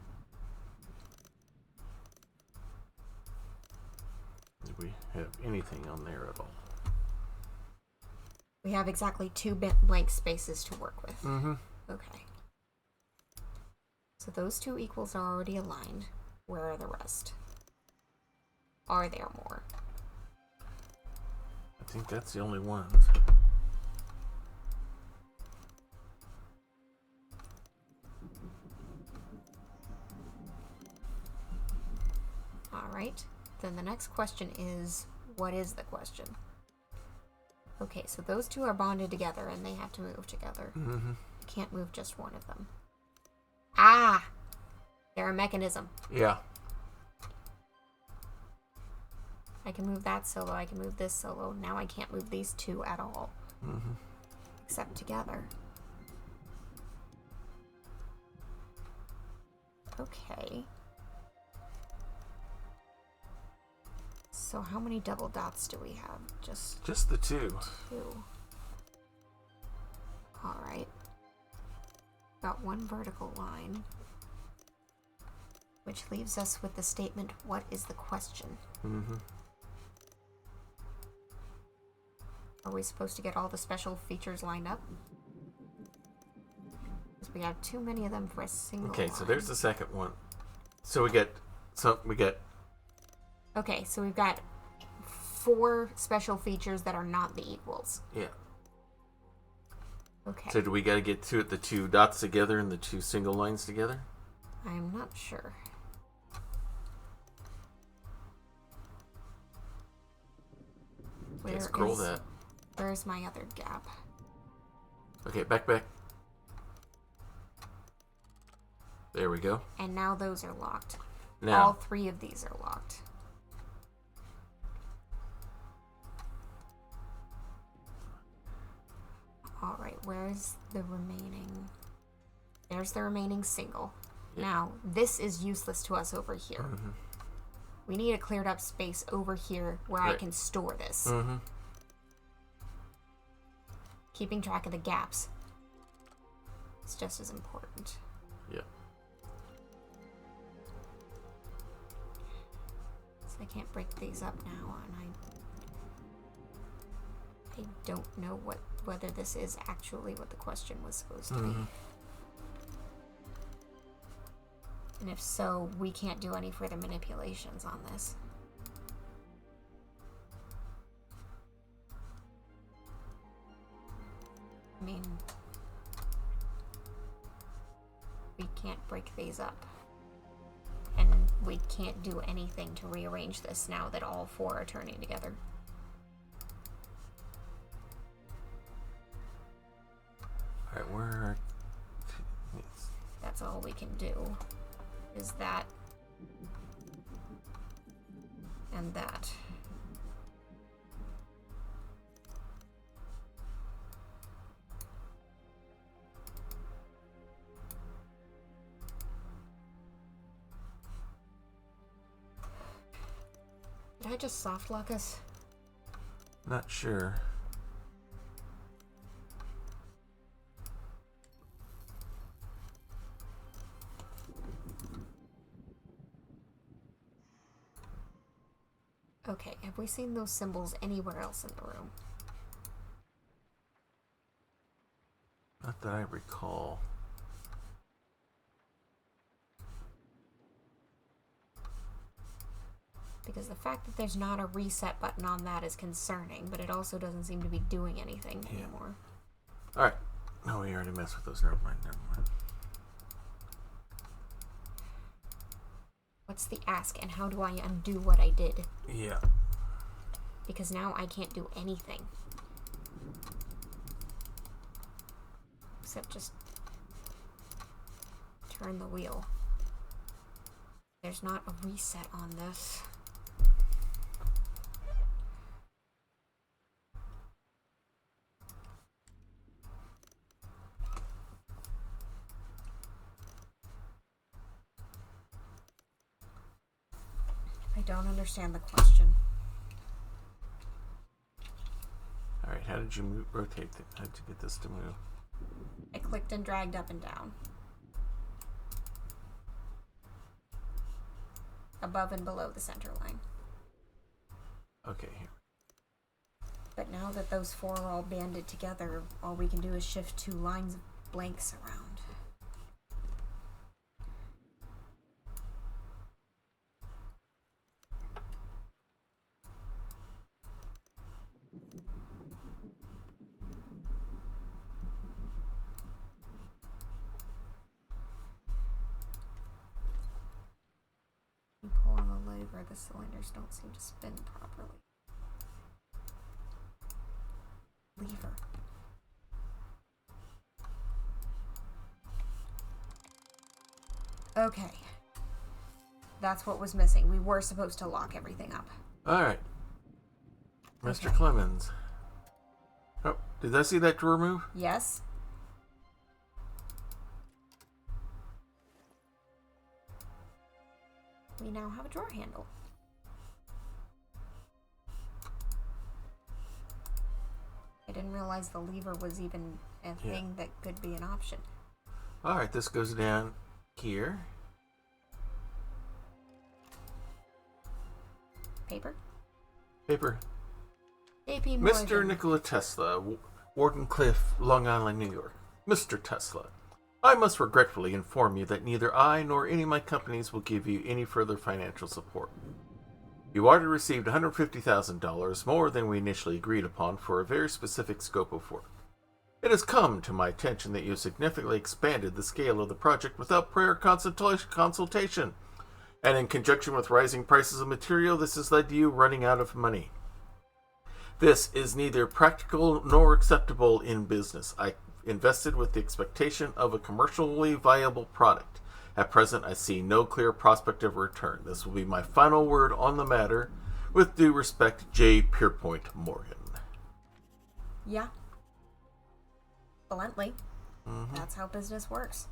Do we have anything on there at all? We have exactly 2 blank spaces to work with. Okay. So those 2 equals are already aligned. Where are the rest? Are there more? I think that's the only ones. Alright. Then the next question is, what is the question? Okay, so those 2 are bonded together and they have to move together. You can't move just one of them. Ah! They're a mechanism. Yeah. I can move that solo, I can move this solo. Now I can't move these 2 at all. Except together. Okay. So how many double dots do we have? Just the 2. 2. Alright. Got 1 vertical line. Which leaves us with the statement, what is the question? Are we supposed to get all the special features lined up? Because we have too many of them for a single Okay, line. so there's the second one. So we get Okay, so we've got 4 special features that are not the equals. Yeah. Okay. So do we gotta get the 2 dots together and the 2 single lines together? I'm not sure. Okay, scroll that. Where's my other gap? Okay, back. There we go. And now those are locked. Now. All 3 of these are locked. Alright, where's the remaining? There's the remaining single. Yeah. Now, this is useless to us over here. We need a cleared up space over here where I can store this. Keeping track of the gaps is just as important. Yeah. So I can't break these up now, and I don't know whether this is actually what the question was supposed to be. And if so, we can't do any further manipulations on this. I mean, we can't break these up. And we can't do anything to rearrange this now that all 4 are turning together. Alright, where... Yes. That's all we can do. Is that. And that. Did I just soft lock us? Not sure. Okay, have we seen those symbols anywhere else in the room? Not that I recall. Because the fact that there's not a reset button on that is concerning, but it also doesn't seem to be doing anything anymore. Alright. No, we already messed with those. Never mind. What's the ask, and how do I undo what I did? Yeah. Because now I can't do anything. Except just turn the wheel. There's not a reset on this. I don't understand the question. Alright, how did you rotate it? How did you get this to move? I clicked and dragged up and down. Above and below the center line. Okay, here. But now that those four are all banded together, all we can do is shift two lines of blanks around. You pull on the lever, the cylinders don't seem to spin properly. Lever. Okay. That's what was missing. We were supposed to lock everything up. Alright. Mr. Okay. Clemens. Oh, did I see that drawer move? Yes. We now have a drawer handle. I didn't realize the lever was even a thing that could be an option. Alright, this goes down here. Paper? Paper. AP Morgan. Mr. Nikola Tesla, Wardenclyffe, Long Island, New York. Mr. Tesla, I must regretfully inform you that neither I nor any of my companies will give you any further financial support. You already received $150,000, more than we initially agreed upon, for a very specific scope of work. It has come to my attention that you have significantly expanded the scale of the project without prior consultation, and in conjunction with rising prices of material, this has led to you running out of money. This is neither practical nor acceptable in business. I invested with the expectation of a commercially viable product. At present, I see no clear prospect of return. This will be my final word on the matter. With due respect, J. Pierpoint Morgan. Yeah. Bluntly. That's how business works.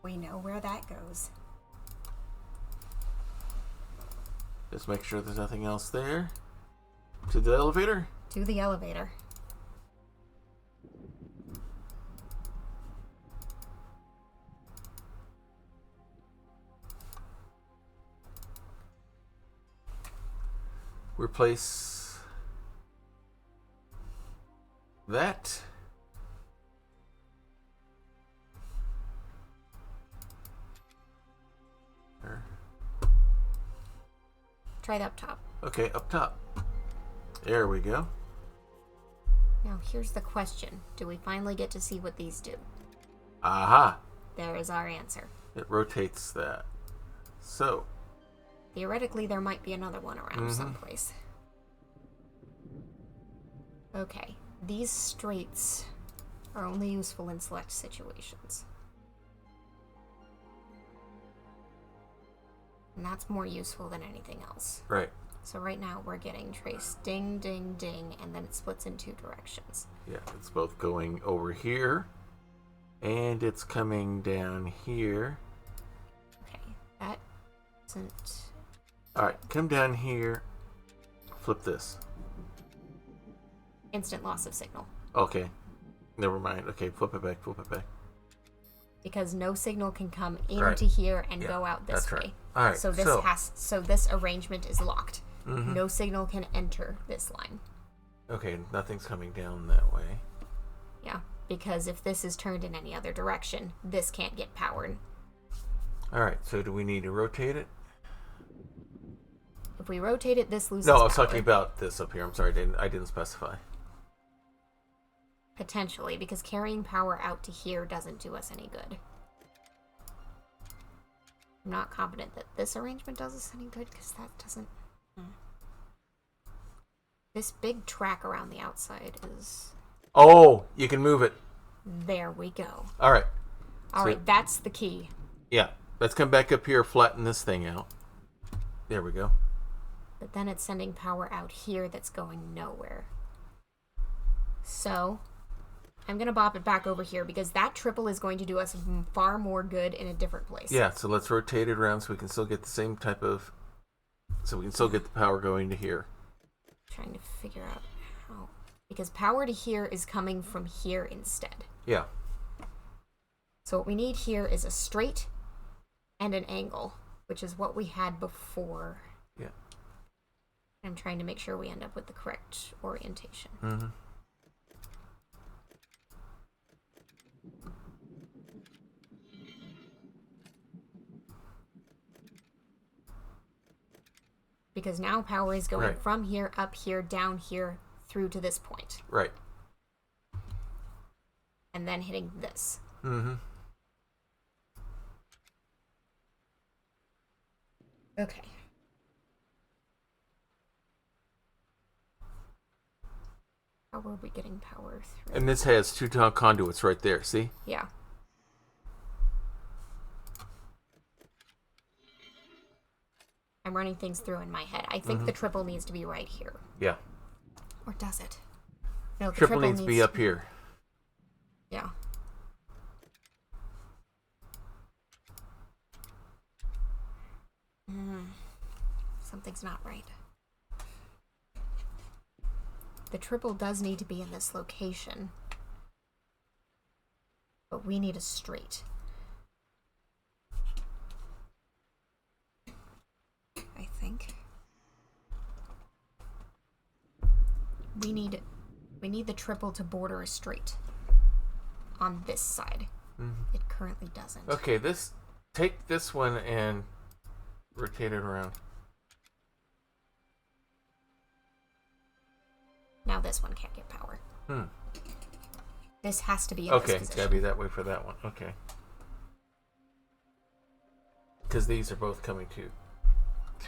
We know where that goes. Just make sure there's nothing else there. To the elevator? To the elevator. Replace that. There. Try the up top. Okay, up top. There we go. Now here's the question. Do we finally get to see what these do? Aha! There is our answer. It rotates that. So, Theoretically, there might be another one around someplace. Okay. these straights are only useful in select situations. And that's more useful than anything else. Right. So right now we're getting trace ding, ding, ding, and then it splits in two directions. Yeah, it's both going over here, and it's coming down here. Okay, that isn't... Alright, come down here. Flip this. Instant loss of signal. Okay. Never mind. Okay, flip it back, flip it back. Because no signal can come into Right. here and go out this that's way. right. Alright, so this arrangement is locked. Mhm. No signal can enter this line. Okay, nothing's coming down that way. Yeah, because if this is turned in any other direction, this can't get powered. Alright, so do we need to rotate it? If we rotate it, this loses No, I was power. talking about this up here. I'm sorry, I didn't specify. Potentially, because carrying power out to here doesn't do us any good. I'm not confident that this arrangement does us any good, because that doesn't... This big track around the outside is... Oh, you can move it. There we go. Alright. Alright, that's the key. Yeah, let's come back up here, flatten this thing out. There we go. But then it's sending power out here that's going nowhere. So, I'm going to bop it back over here because that triple is going to do us far more good in a different place. Yeah, so let's rotate it around so we can still get the same type of... So we can still get the power going to here. Trying to figure out how... Because power to here is coming from here instead. Yeah. So what we need here is a straight and an angle, which is what we had before. Yeah. I'm trying to make sure we end up with the correct orientation. Mm-hmm. Because now power is going Right. from here, up here, down here, through to this point. Right. And then hitting this. Mm-hmm. Okay. How were we getting power through? And this has two conduits right there, see? Yeah. I'm running things through in my head. I think the triple needs to be right here. Yeah. Or does it? No, the Triple needs to be up here. Yeah. Something's not right. The triple does need to be in this location. But we need a straight. I think. We need the triple to border a straight on this side. Mm-hmm. It currently doesn't. Okay, take this one and rotate it around. Now this one can't get power. This has to be in Okay, this it's position. gotta be that way for that one. Okay. Because these are both coming to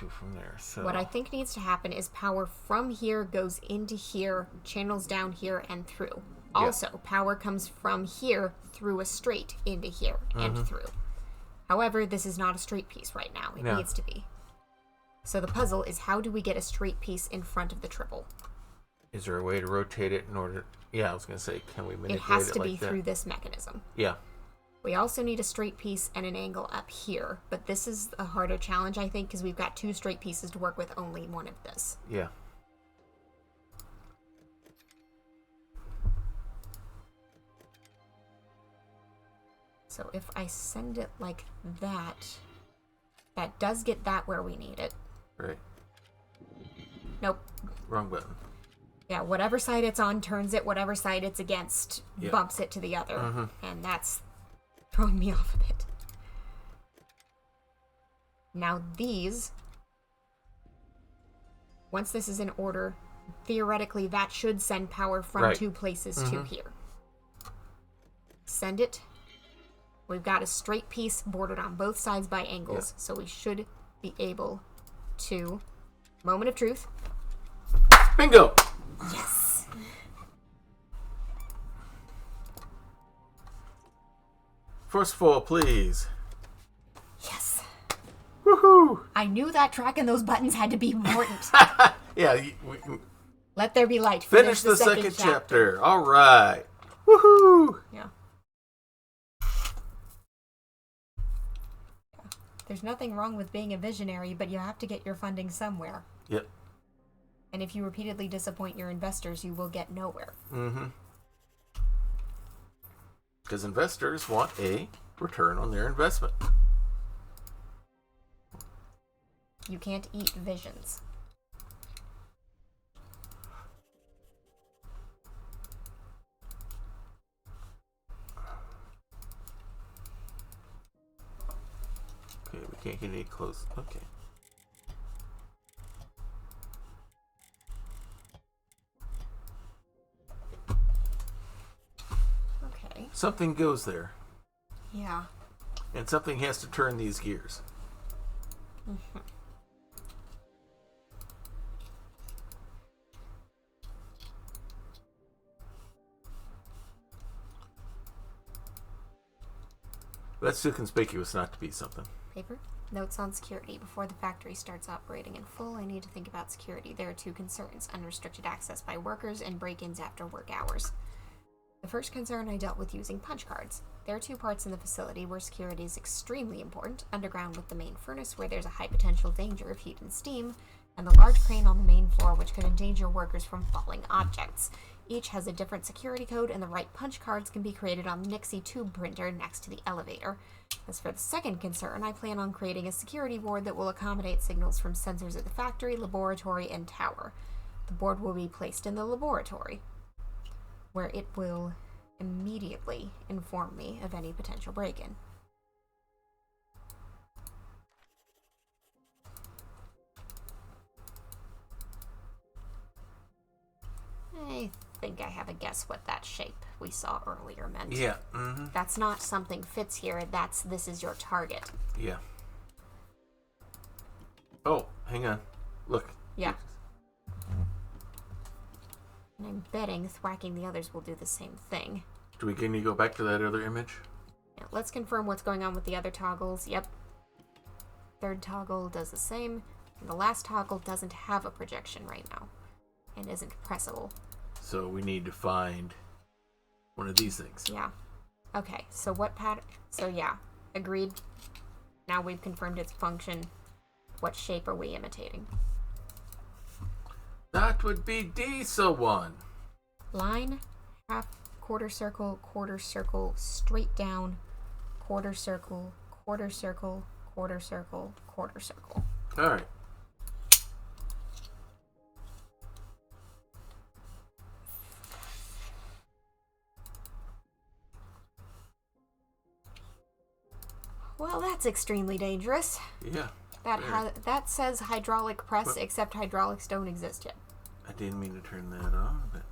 from there. So What I think needs to happen is power from here goes into here, channels down here, and through. Yeah. Also, power comes from here through a straight into here and through. However, this is not a straight piece right now. It No. needs to be. So the puzzle is, how do we get a straight piece in front of the triple? is there a way to rotate it in order? Yeah, I was gonna say, can we manipulate It has to like be that? through this mechanism. Yeah. We also need a straight piece and an angle up here, but this is a harder challenge, I think, because we've got two straight pieces to work with, only one of this. Yeah. So if I send it like that, that does get that where we need it. Right. Nope. Wrong button. Yeah, whatever side it's on turns it, whatever side it's against Yeah. bumps it to the other. And that's throwing me off a bit. Now these, once this is in order, theoretically that should send power from Right. two places to here. Send it. We've got a straight piece bordered on both sides by angles, so we should be able to... Moment of truth. Bingo! Yes! First of all, please. Yes. Woohoo! I knew that track and those buttons had to be important. Yeah, Let there be light. finish the second chapter. All right. Woohoo! Yeah. There's nothing wrong with being a visionary, but you have to get your funding somewhere. Yep. And if you repeatedly disappoint your investors, you will get nowhere. Mm-hmm. Because investors want a return on their investment. You can't eat visions. Okay, we can't get any close. Okay. Okay. Something goes there. Yeah. And something has to turn these gears. Mm-hmm. That's too conspicuous not to be something. Paper. Notes on security. Before the factory starts operating in full, I need to think about security. There are two concerns: unrestricted access by workers and break-ins after work hours. The first concern I dealt with using punch cards. There are two parts in the facility where security is extremely important: underground with the main furnace, where there's a high potential danger of heat and steam, and the large crane on the main floor, which could endanger workers from falling objects. Each has a different security code, and the right punch cards can be created on the Nixie tube printer next to the elevator. As for the second concern, I plan on creating a security board that will accommodate signals from sensors at the factory, laboratory, and tower. The board will be placed in the laboratory, where it will immediately inform me of any potential break-in. I think I have a guess what that shape we saw earlier meant. Yeah. Mm-hmm. That's not something fits here. This is your target. Yeah. Oh, hang on. Look. Yeah. And I'm betting thwacking the others will do the same thing. Do we need to go back to that other image? Yeah, let's confirm what's going on with the other toggles. Yep. Third toggle does the same. And the last toggle doesn't have a projection right now. And isn't pressable. So we need to find one of these things. Yeah. Okay, so what pattern? So yeah, agreed. Now we've confirmed its function. What shape are we imitating? That would be diesel one. Line, half, quarter circle, straight down, quarter circle, quarter circle, quarter circle, quarter circle. All right. Well, that's extremely dangerous. Yeah. That says hydraulic press, except hydraulics don't exist yet. I didn't mean to turn that on, but...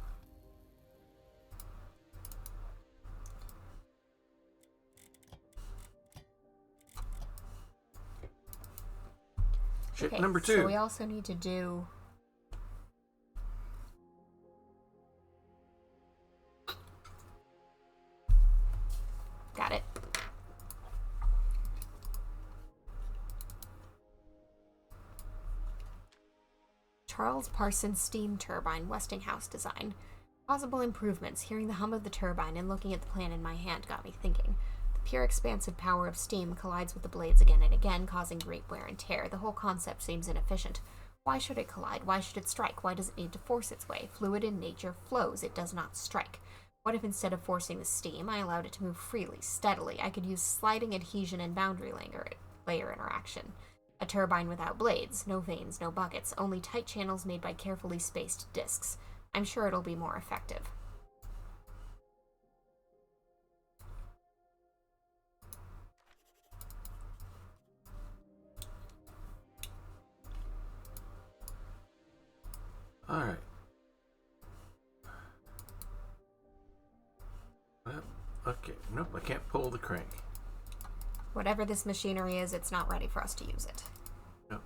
Ship Okay, number 2. So we also need to do... Got it. Charles Parsons steam turbine, Westinghouse design. Possible improvements. Hearing the hum of the turbine and looking at the plan in my hand got me thinking. The pure expansive power of steam collides with the blades again and again, causing great wear and tear. The whole concept seems inefficient. Why should it collide? Why should it strike? Why does it need to force its way? Fluid in nature flows. It does not strike. What if instead of forcing the steam, I allowed it to move freely, steadily? I could use sliding adhesion and boundary layer interaction. A turbine without blades, no vanes, no buckets, only tight channels made by carefully spaced discs. I'm sure it'll be more effective. All right. Well, okay. Nope, I can't pull the crank. Whatever this machinery is, it's not ready for us to use it. Nope.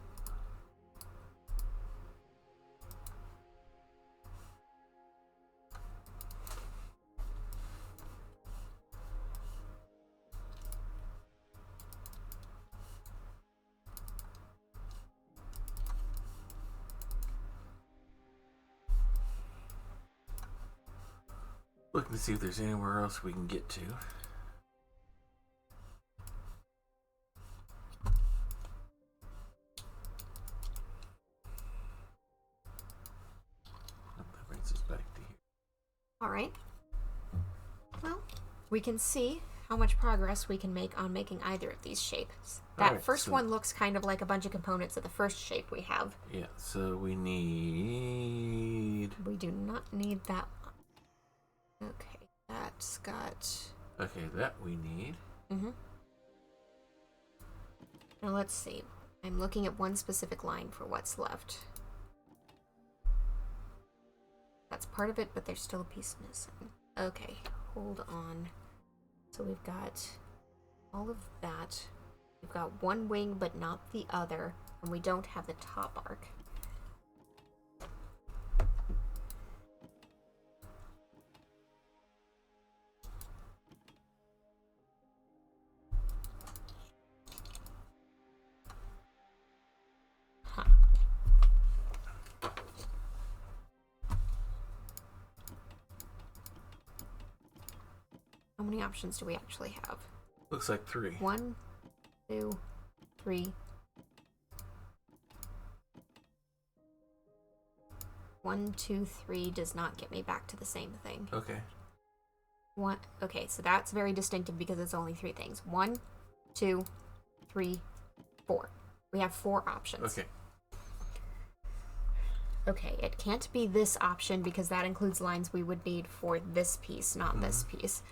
Looking to see if there's anywhere else we can get to. That brings us back to here. All right. Well, we can see how much progress we can make on making either of these shapes. That Alright, first so- one looks kind of like a bunch of components of the first shape we have. Yeah, so we need... We do not need that one. Okay, that's got... Okay, that we need. Mm-hmm. Now let's see. I'm looking at one specific line for what's left. That's part of it, but there's still a piece missing. Okay, hold on. So we've got all of that. We've got one wing, but not the other. And we don't have the top arc. Huh. How many options do we actually have? Looks like 3. 1, 2, 3. 1, 2, 3 does not get me back to the same thing. Okay. Okay, so that's very distinctive because it's only 3 things. 1, 2, 3, 4. We have 4 options. Okay. Okay, it can't be this option because that includes lines we would need for this piece, not this piece.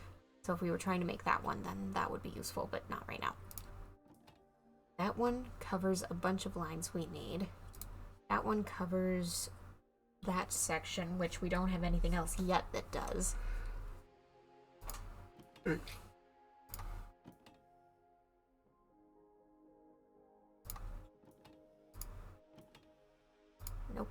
So if we were trying to make that one, then that would be useful, but not right now. That one covers a bunch of lines we need. That one covers that section, which we don't have anything else yet that does. Nope.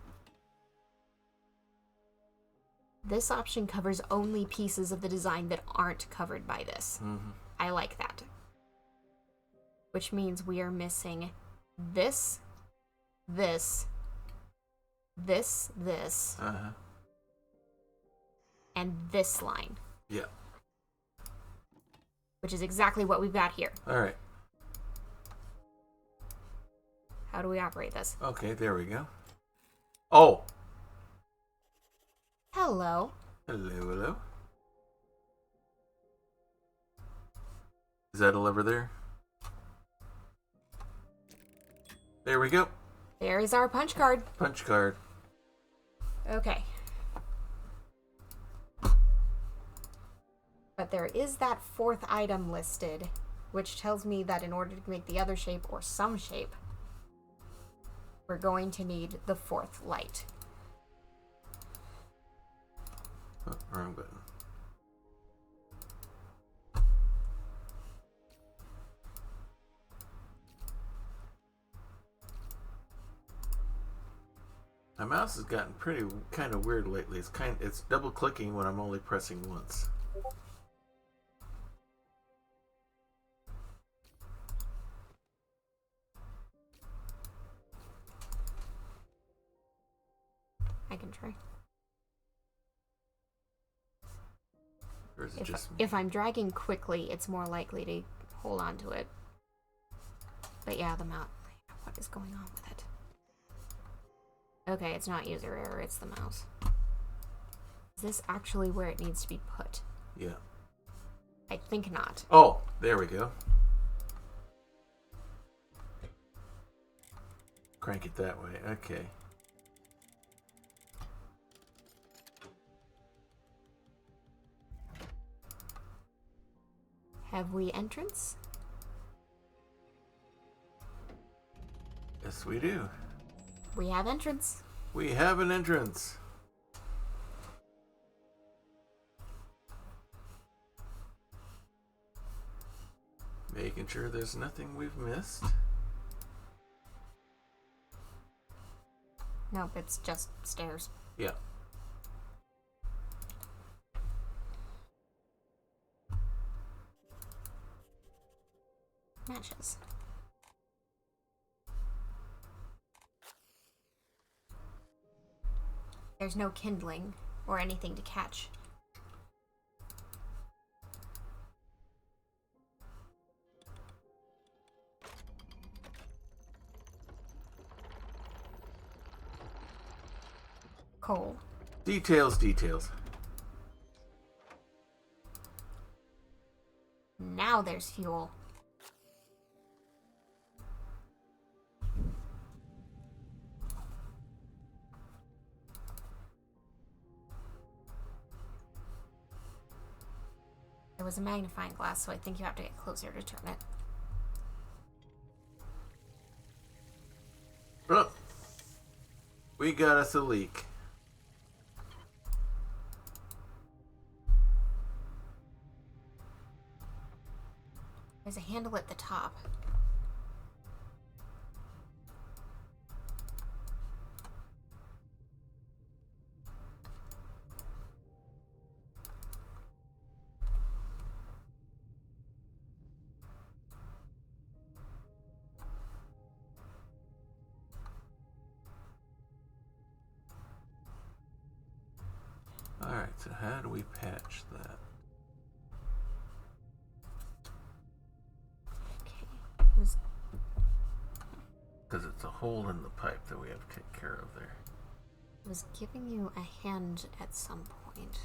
This option covers only pieces of the design that aren't covered by this. Mm-hmm. I like that. Which means we are missing this, this, this, Uh-huh. and this line. Yeah. Which is exactly what we've got here. Alright. How do we operate this? Okay, there we go. Oh! Hello. Hello, hello. Is that a lever there? There we go. There is our punch card. Punch card. Okay. But there is that 4th item listed, which tells me that in order to make the other shape, or some shape, we're going to need the 4th light. Oh, wrong button. My mouse has gotten pretty kind of weird lately. It's double clicking when I'm only pressing once. I can try. Or is it just me? If I'm dragging quickly, it's more likely to hold on to it. But yeah, the mouse. What is going on with it? Okay, it's not user error, it's the mouse. Is this actually where it needs to be put? Yeah. I think not. Oh, there we go. Crank it that way. Okay. Have we entrance? Yes, we do. We have entrance. We have an entrance. Making sure there's nothing we've missed. Nope, it's just stairs. Yeah. Matches. There's no kindling or anything to catch. coal. Details, details. Now there's fuel. There was a magnifying glass, so I think you have to get closer to turn it. Oh, we got us a leak. There's a handle at the top. Alright, so how do we patch that? Okay. It was Because it's a hole in the pipe that we have to take care of there. giving you a hand at some point.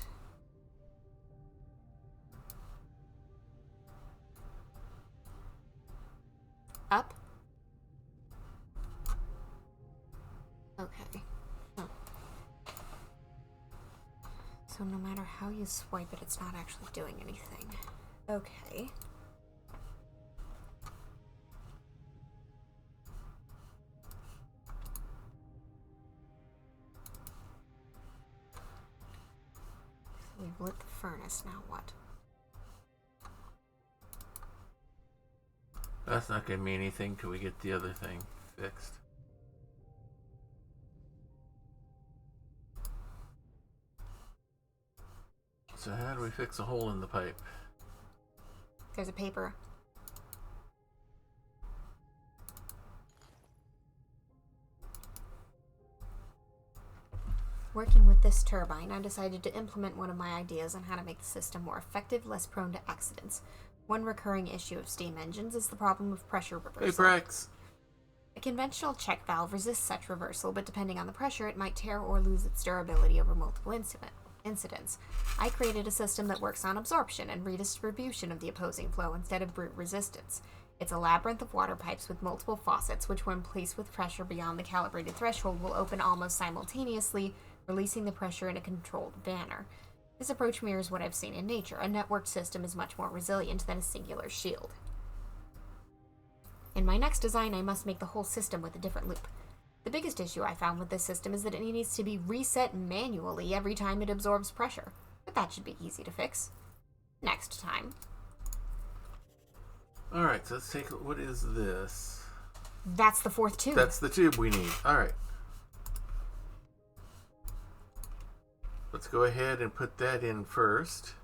Up? Okay. Oh. So no matter how you swipe it, it's not actually doing anything. Okay. We've lit the furnace, now what? That's not going to mean anything till we get the other thing fixed. So how do we fix a hole in the pipe? There's a paper. Working with this turbine, I decided to implement one of my ideas on how to make the system more effective, less prone to accidents. One recurring issue of steam engines is the problem of pressure reversal. Paper X. A conventional check valve resists such reversal, but depending on the pressure, it might tear or lose its durability over multiple incidents. I created a system that works on absorption and redistribution of the opposing flow instead of brute resistance. It's a labyrinth of water pipes with multiple faucets, which when placed with pressure beyond the calibrated threshold will open almost simultaneously, releasing the pressure in a controlled manner. This approach mirrors what I've seen in nature. A networked system is much more resilient than a singular shield. In my next design, I must make the whole system with a different loop. The biggest issue I found with this system is that it needs to be reset manually every time it absorbs pressure, but that should be easy to fix. Next time. Alright, so let's take, what is this? That's the fourth tube. That's the tube we need. Alright. Let's go ahead and put that in first.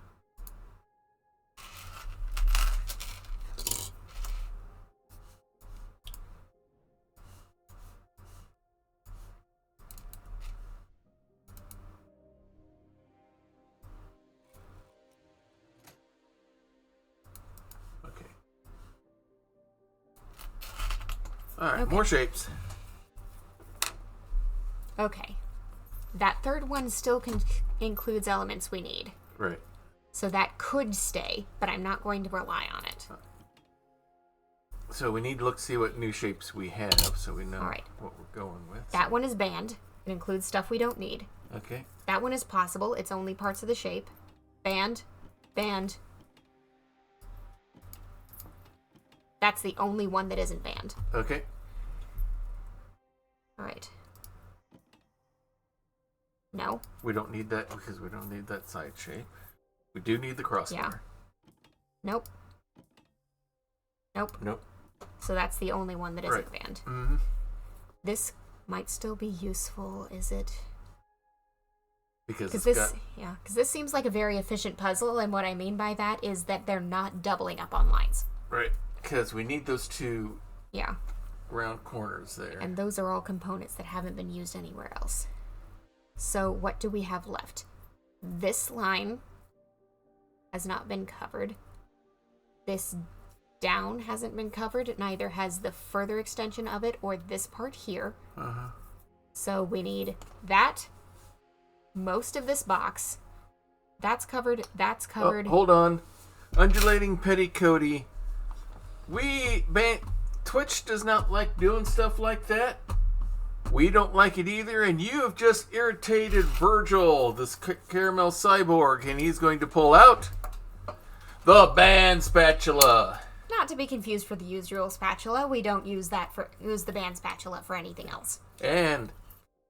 Okay. Alright, Okay. more shapes. Okay. That third one still includes elements we need. Right. So that could stay, but I'm not going to rely on it. So we need to look see what new shapes we have so we know Alright. what we're going with. That one is banned. It includes stuff we don't need. Okay. That one is possible. It's only parts of the shape. Banned. Banned. That's the only one that isn't banned. Okay. Alright. No. We don't need that because we don't need that side shape. We do need the crossbar. Nope. Nope. Nope. So that's the only one that isn't Right. banned. Mm-hmm. This might still be useful, is it? Because it's Because got... this seems like a very efficient puzzle, and what I mean by that is that they're not doubling up on lines. Right. Because we need those two Yeah. round corners there. And those are all components that haven't been used anywhere else. So what do we have left? This line has not been covered. This down hasn't been covered. Neither has the further extension of it or this part here. Uh-huh. So we need that most of this box. That's covered. Oh, hold on. Undulating petticoaty. Twitch does not like doing stuff like that. We don't like it either, and you have just irritated Virgil, this caramel cyborg, and he's going to pull out the band spatula. Not to be confused for the usual spatula. We don't use the band spatula for anything else. And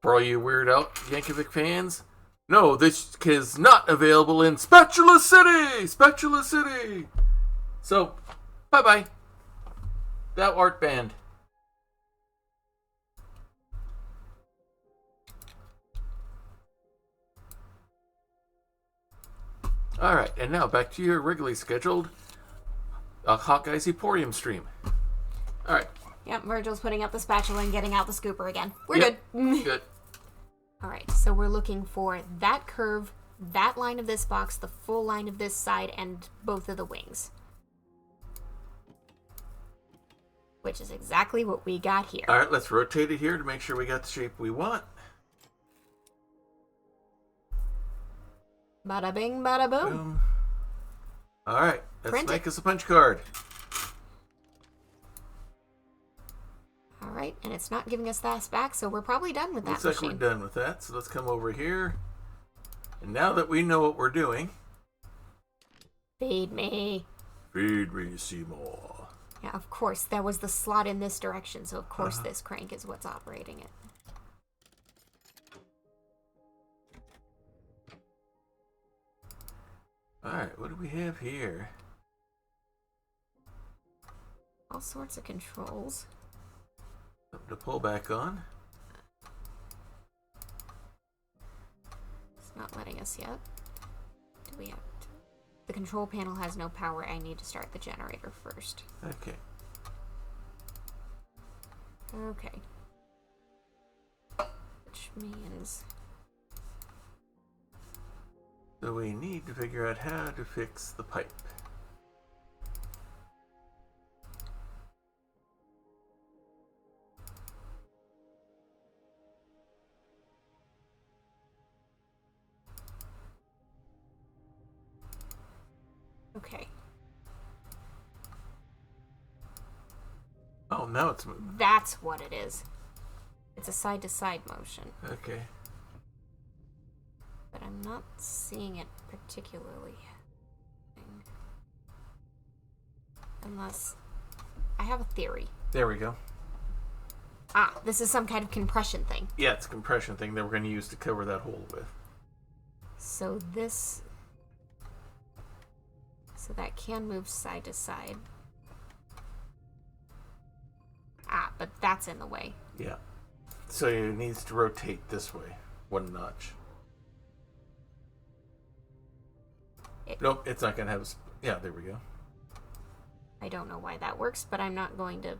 for all you Weird Al Yankovic fans, no, this is not available in Spatula City! Spatula City! So, bye-bye. Thou art banned. Alright, and now back to your regularly scheduled Hawkeye's Emporium stream. Alright. Yep, Virgil's putting up the spatula and getting out the scooper again. We're good. Good. Alright, so we're looking for that curve, that line of this box, the full line of this side, and both of the wings. Which is exactly what we got here. Alright, let's rotate it here to make sure we got the shape we want. Bada bing, bada boom. Boom. Alright, let's Print make it. us a punch card. Alright, and it's not giving us that back, so we're probably done with that Looks machine. like we're done with that, so let's come over here. And now that we know what we're doing... Feed me. Feed me, Seymour. Yeah, of course, there was the slot in this direction, so of course this crank is what's operating it. Alright, what do we have here? All sorts of controls. Something to pull back on. It's not letting us yet. Do we have to? The control panel has no power. I need to start the generator first. Okay. Okay. Which means... So we need to figure out how to fix the pipe. Okay. Oh, now it's moving. That's what it is. It's a side-to-side motion. Okay. But I'm not seeing it particularly. Unless... I have a theory. There we go. Ah, this is some kind of compression thing. Yeah, it's a compression thing that we're going to use to cover that hole with. So this... So that can move side to side. Ah, but that's in the way. Yeah. So it needs to rotate this way. One notch. Nope, it's not going to have... Yeah, there we go. I don't know why that works, but I'm not going to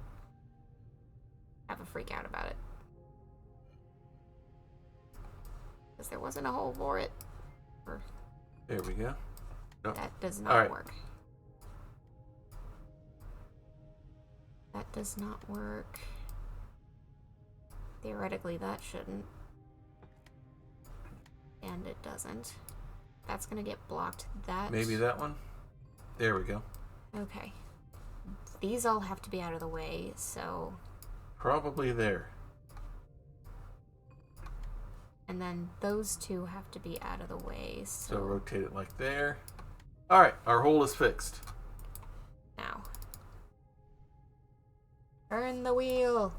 have a freak out about it. Because there wasn't a hole for it. There we go. Nope. That does not work. That does not work. Theoretically, that shouldn't. And it doesn't. That's gonna get blocked. That... Maybe that one? There we go. Okay. These all have to be out of the way, so... Probably there. And then those two have to be out of the way, so... So rotate it like there. Alright, our hole is fixed. Now. Turn the wheel!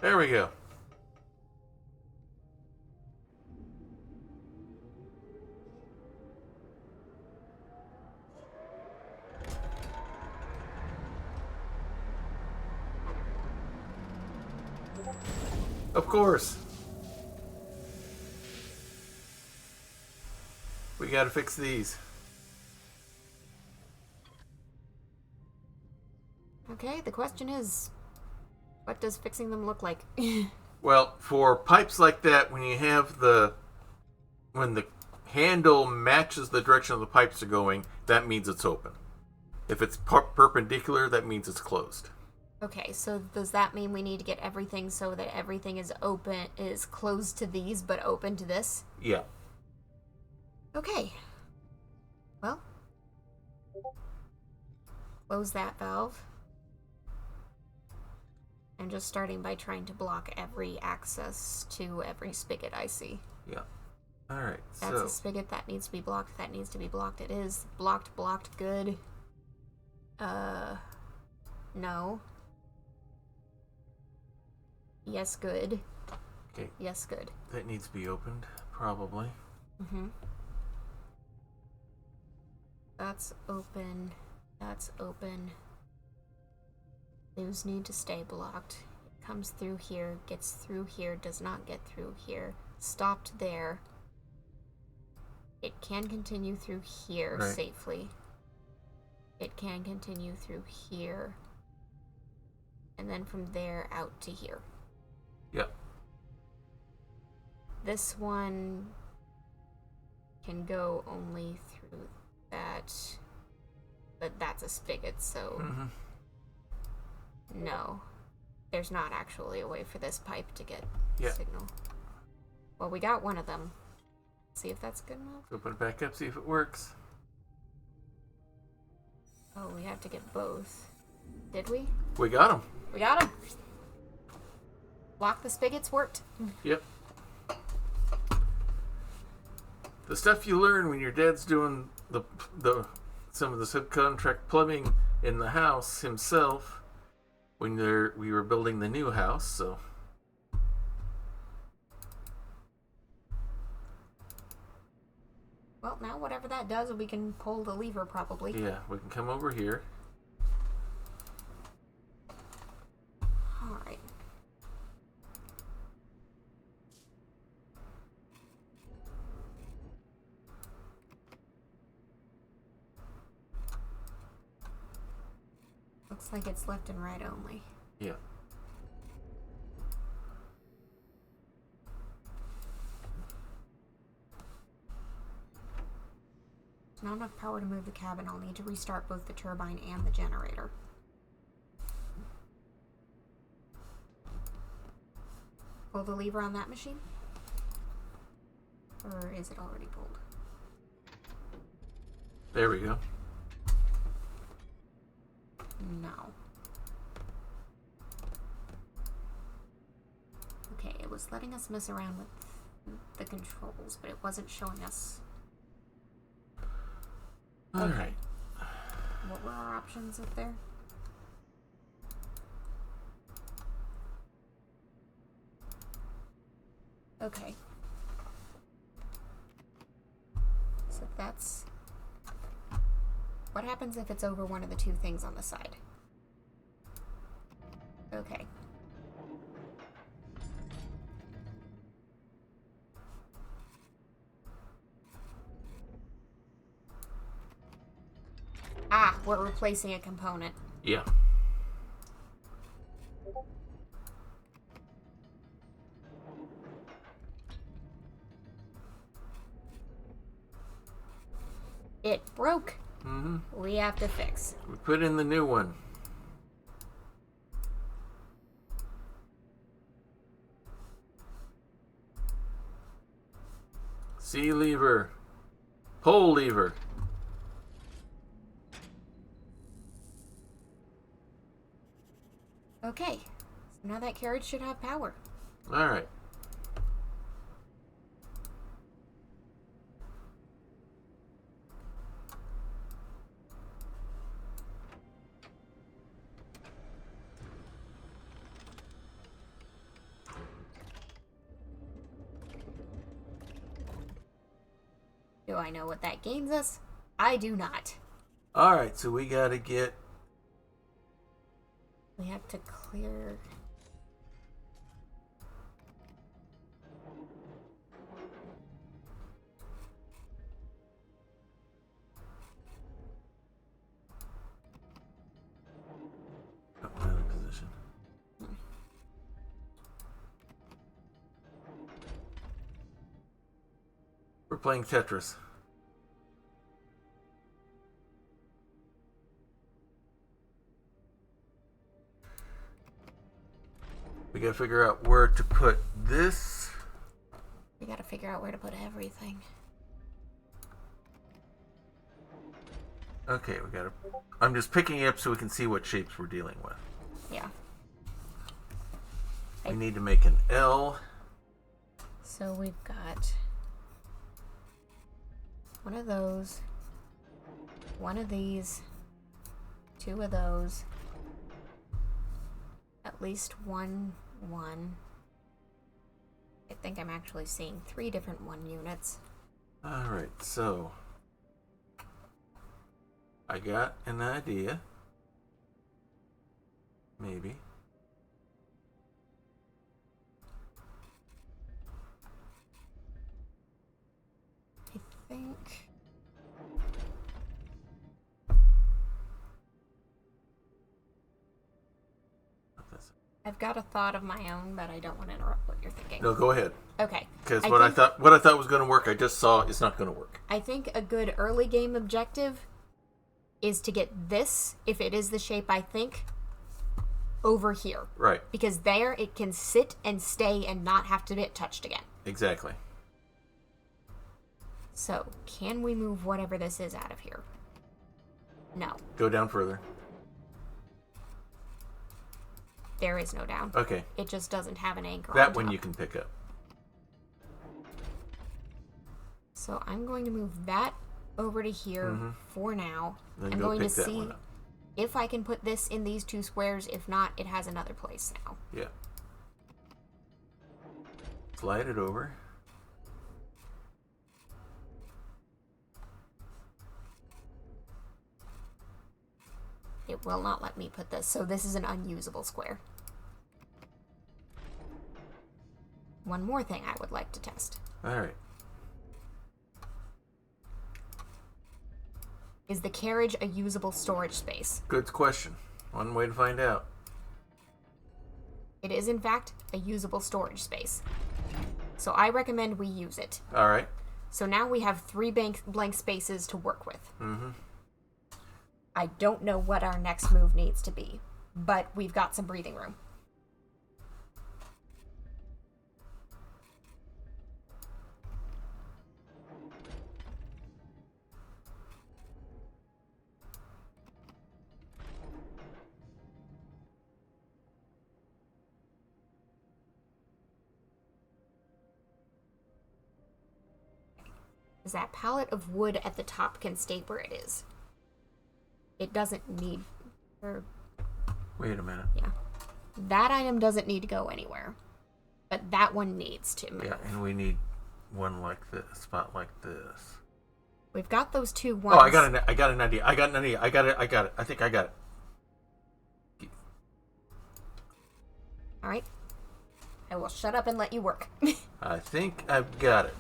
There we go. Of course. We gotta fix these. Okay, the question is, what does fixing them look like? Well, for pipes like that, when you have when the handle matches the direction of the pipes are going, that means it's open. If it's perpendicular, that means it's closed. Okay, so does that mean we need to get everything so that everything is closed to these but open to this? Yeah. Okay. Well, close that valve. I'm just starting by trying to block every access to every spigot I see. Yeah. All right. That's a spigot that needs to be blocked. That needs to be blocked. It is blocked. Blocked. Good. No. Yes, good. Okay. Yes, good. That needs to be opened, probably. Mm-hmm. That's open. That's open. Those need to stay blocked. It comes through here, gets through here, does not get through here. Stopped there. It can continue through here safely. It can continue through here. And then from there out to here. Yep. This one can go only through that. But that's a spigot, so... Mm-hmm. No. There's not actually a way for this pipe to get Yeah. signal. Well, we got one of them. See if that's good enough. Open it back up, see if it works. Oh, we have to get both. Did we? We got them. We got them. Lock the spigots worked. Yep. The stuff you learn when your dad's doing the some of the subcontract plumbing in the house himself when we were building the new house, so. Well, now whatever that does, we can pull the lever probably. Yeah, we can come over here. Alright. Looks like it's left and right only. Yeah. There's not enough power to move the cabin. I'll need to restart both the turbine and the generator. Pull the lever on that machine? Or is it already pulled? There we go. No. Okay, it was letting us mess around with the controls, but it wasn't showing us. All right. What were our options up there? Okay. So that's... What happens if it's over one of the two things on the side? Okay. Ah, we're replacing a component. Yeah. It broke. Mm-hmm. We have to fix. We put in the new one. C lever. Pull lever. Okay. So now that carriage should have power. All right. Do I know what that gains us? I do not. All right, so we got to get... We have to clear... Pilot position. We're playing Tetris. gotta figure out where to put this. We gotta figure out where to put everything. Okay, we gotta... I'm just picking it up so we can see what shapes we're dealing with. Yeah. We need to make an L. So we've got one of those, one of these, two of those, at least one. I think I'm actually seeing 3 different 1 units. Alright, so I got an idea. Maybe. I think... I've got a thought of my own, but I don't want to interrupt what you're thinking. No, go ahead. Okay. Because what I thought was going to work, I just saw is not going to work. I think a good early game objective is to get this, if it is the shape I think, over here. Right. Because there it can sit and stay and not have to get touched again. Exactly. So, can we move whatever this is out of here? No. Go down further. There is no down. Okay. It just doesn't have an anchor That on one top. you can pick up. So I'm going to move that over to here for now. Then I'm go going to pick that see one up. if I can put this in these 2 squares. If not, it has another place now. Yeah. Slide it over. It will not let me put this, so this is an unusable square. One more thing I would like to test. Alright. Is the carriage a usable storage space? Good question. One way to find out. It is, in fact, a usable storage space. So I recommend we use it. Alright. So now we have 3 blank spaces to work with. Mm-hmm. I don't know what our next move needs to be, but we've got some breathing room. Is that pallet of wood at the top can stay where it is? It doesn't need... Wait a minute. Yeah. That item doesn't need to go anywhere. But that one needs to move. Yeah, and we need one like this, spot like this. We've got those 2 ones. Oh, I got an idea. I got it. I think I got it. Alright. I will shut up and let you work. I think I've got it.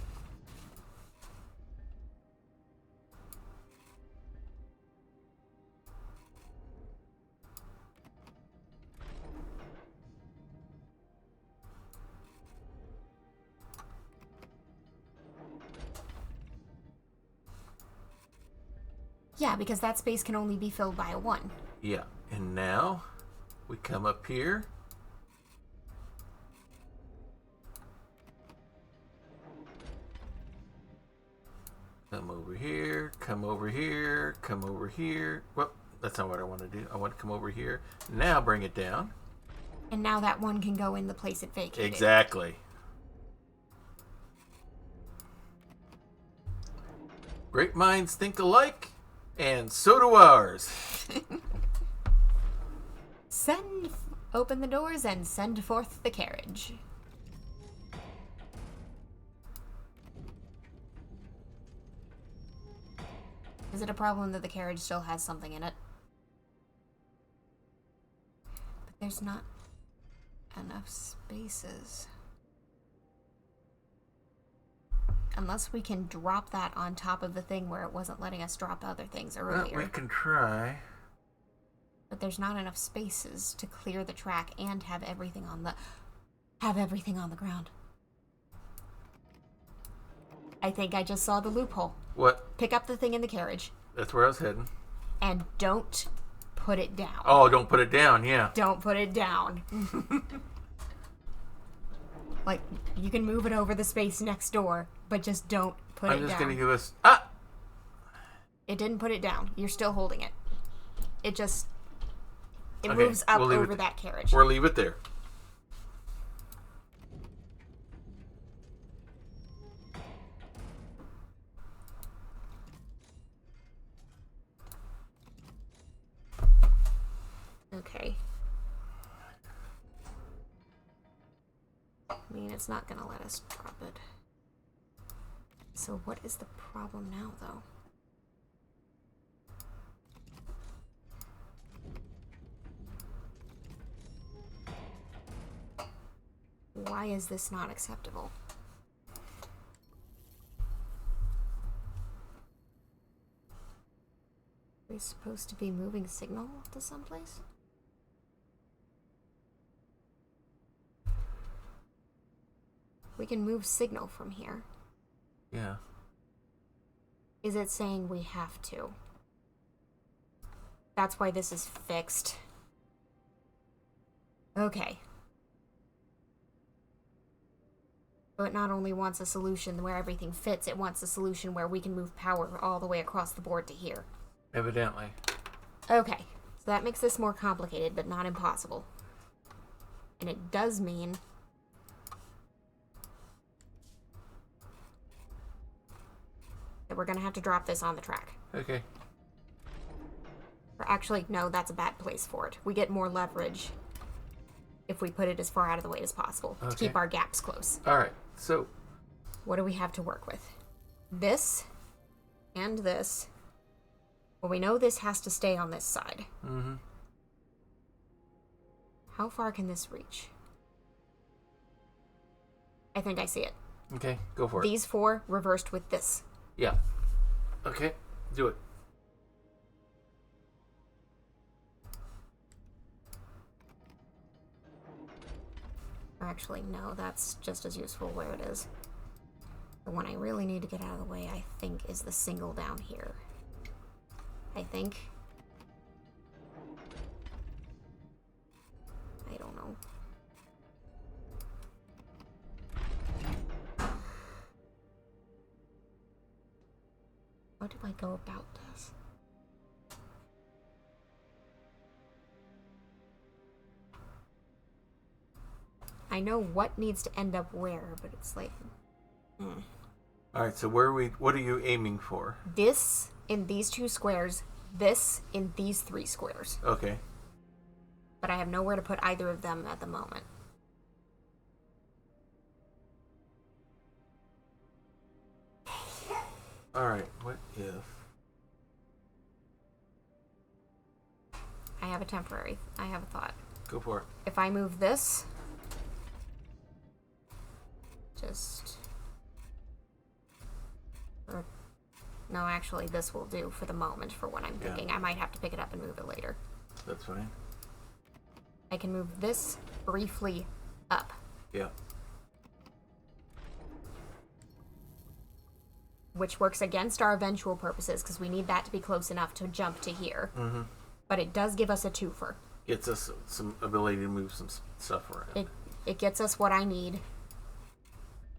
Yeah, because that space can only be filled by a 1. Yeah, and now we come up here. Come over here, come over here, come over here. Well, that's not what I want to do. I want to come over here. Now bring it down. And now that 1 can go in the place it vacated. Exactly. Great minds think alike, and so do ours. Open the doors and send forth the carriage. Is it a problem that the carriage still has something in it? But there's not enough spaces. Unless we can drop that on top of the thing where it wasn't letting us drop other things earlier. Well, we can try. But there's not enough spaces to clear the track and have everything on the ground. I think I just saw the loophole. What? Pick up the thing in the carriage. That's where I was heading. And don't put it down. Oh, don't put it down, yeah. Don't put it down. Like, you can move it over the space next door, but just don't put it down. I'm just going to give us... It didn't put it down. You're still holding it. It just... It Okay, moves up we'll leave over it. that carriage. We'll leave it there. Okay. I mean, it's not gonna let us drop it. So what is the problem now, though? Why is this not acceptable? Are we supposed to be moving signal to someplace? We can move signal from here. Yeah. Is it saying we have to? That's why this is fixed. Okay. So it not only wants a solution where everything fits, it wants a solution where we can move power all the way across the board to here. Evidently. Okay. So that makes this more complicated, but not impossible. And it does mean... that we're gonna have to drop this on the track. Okay. Or actually, no, that's a bad place for it. We get more leverage if we put it as far out of the way as possible to keep our gaps close. All right. So, what do we have to work with? This and this. Well, we know this has to stay on this side. mm-hmm. How far can this reach? I think I see it. Okay, go for it. These four reversed with this. Yeah. Okay, do it. Actually, no, that's just as useful where it is. The one I really need to get out of the way, I think, is the single down here. I think. I don't know. How do I go about this? I know what needs to end up where, but it's like... All right, so what are you aiming for? This in these two squares, this in these three squares. Okay. But I have nowhere to put either of them at the moment. All right, what if... I have a thought. Go for it. If I move this... just... or... no, actually, this will do for the moment for what I'm thinking. I might have to pick it up and move it later. That's fine. I can move this briefly up. Yeah. Which works against our eventual purposes, because we need that to be close enough to jump to here. Mm-hmm. But it does give us a twofer. Gets us some ability to move some stuff around. It gets us what I need,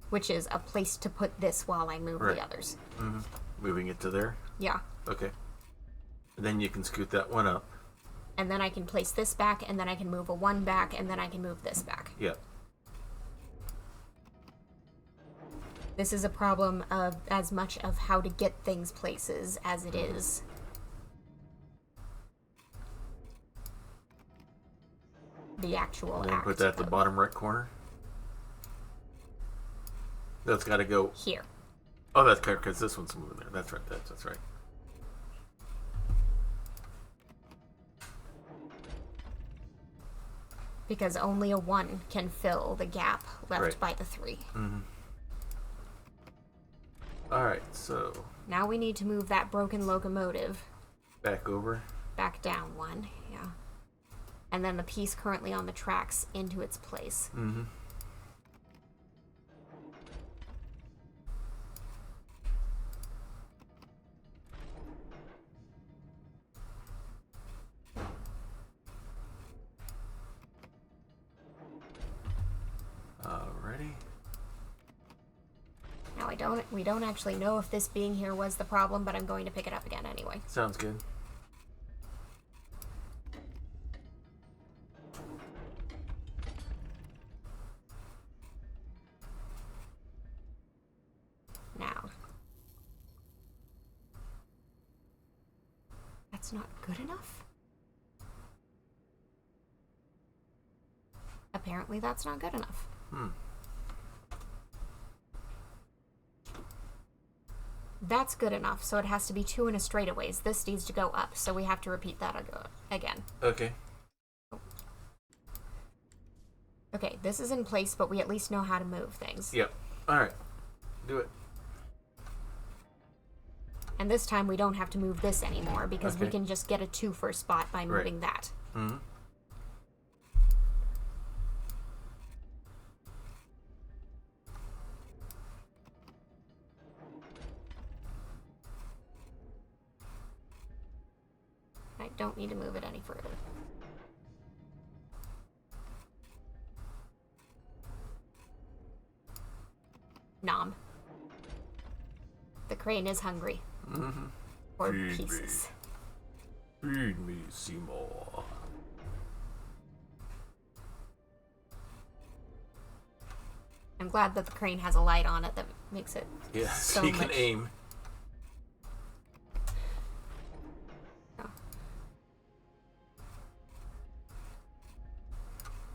which is a place to put this while I move the others. Mm-hmm. Moving it to there? Yeah. Okay. And then you can scoot that one up. And then I can place this back, and then I can move a 1 back, and then I can move this back. Yeah. This is a problem of as much of how to get things places as it is. The actual And then act. put that at the bottom right corner. That's got to go Here. Oh, that's correct, because this one's moving there. That's right. That's right. Because only a 1 can fill the gap left Right. by the 3. Mm-hmm. All right, so Now we need to move that broken locomotive back over. back down 1. Yeah. And then the piece currently on the tracks into its place. Mm-hmm. All right. already. Now we don't actually know if this being here was the problem, but I'm going to pick it up again anyway. Sounds good. Now. That's not good enough? Apparently that's not good enough. That's good enough, so it has to be 2 in a straightaways. This needs to go up, so we have to repeat that again. Okay. Okay, this is in place, but we at least know how to move things. Yep. Alright. Do it. And this time we don't have to move this anymore, because we Okay. can just get a 2 for a spot by moving that. Mm-hmm. I don't need to move it any further. Nom. The crane is hungry. Mm-hmm. For Feed pieces. Feed me, Seymour. I'm glad that the crane has a light on it that makes it Yeah, so so you can much... aim. Oh.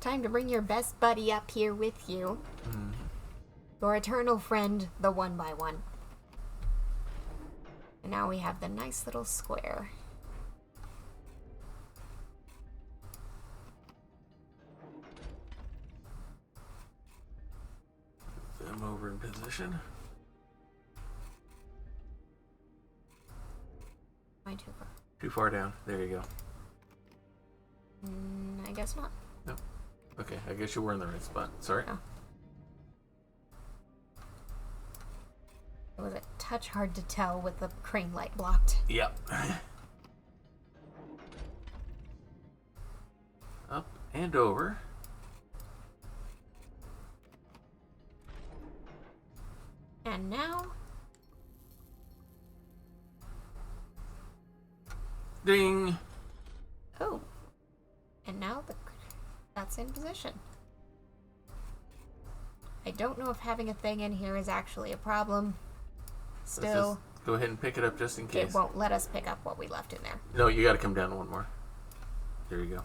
Time to bring your best buddy up here with you. Mm-hmm. Your eternal friend, the 1x1. And now we have the nice little square. Them over in position. Am I too far? Too far down. There you go. I guess not. No. Okay, I guess you were in the right spot. Sorry. Oh. It was a touch hard to tell with the crane light blocked. Yep. Up and over. And now... Ding! Oh. And now that's in position. I don't know if having a thing in here is actually a problem. Let's Still, just go ahead and pick it up just in case. it won't let us pick up what we left in there. No, you gotta come down one more. There you go.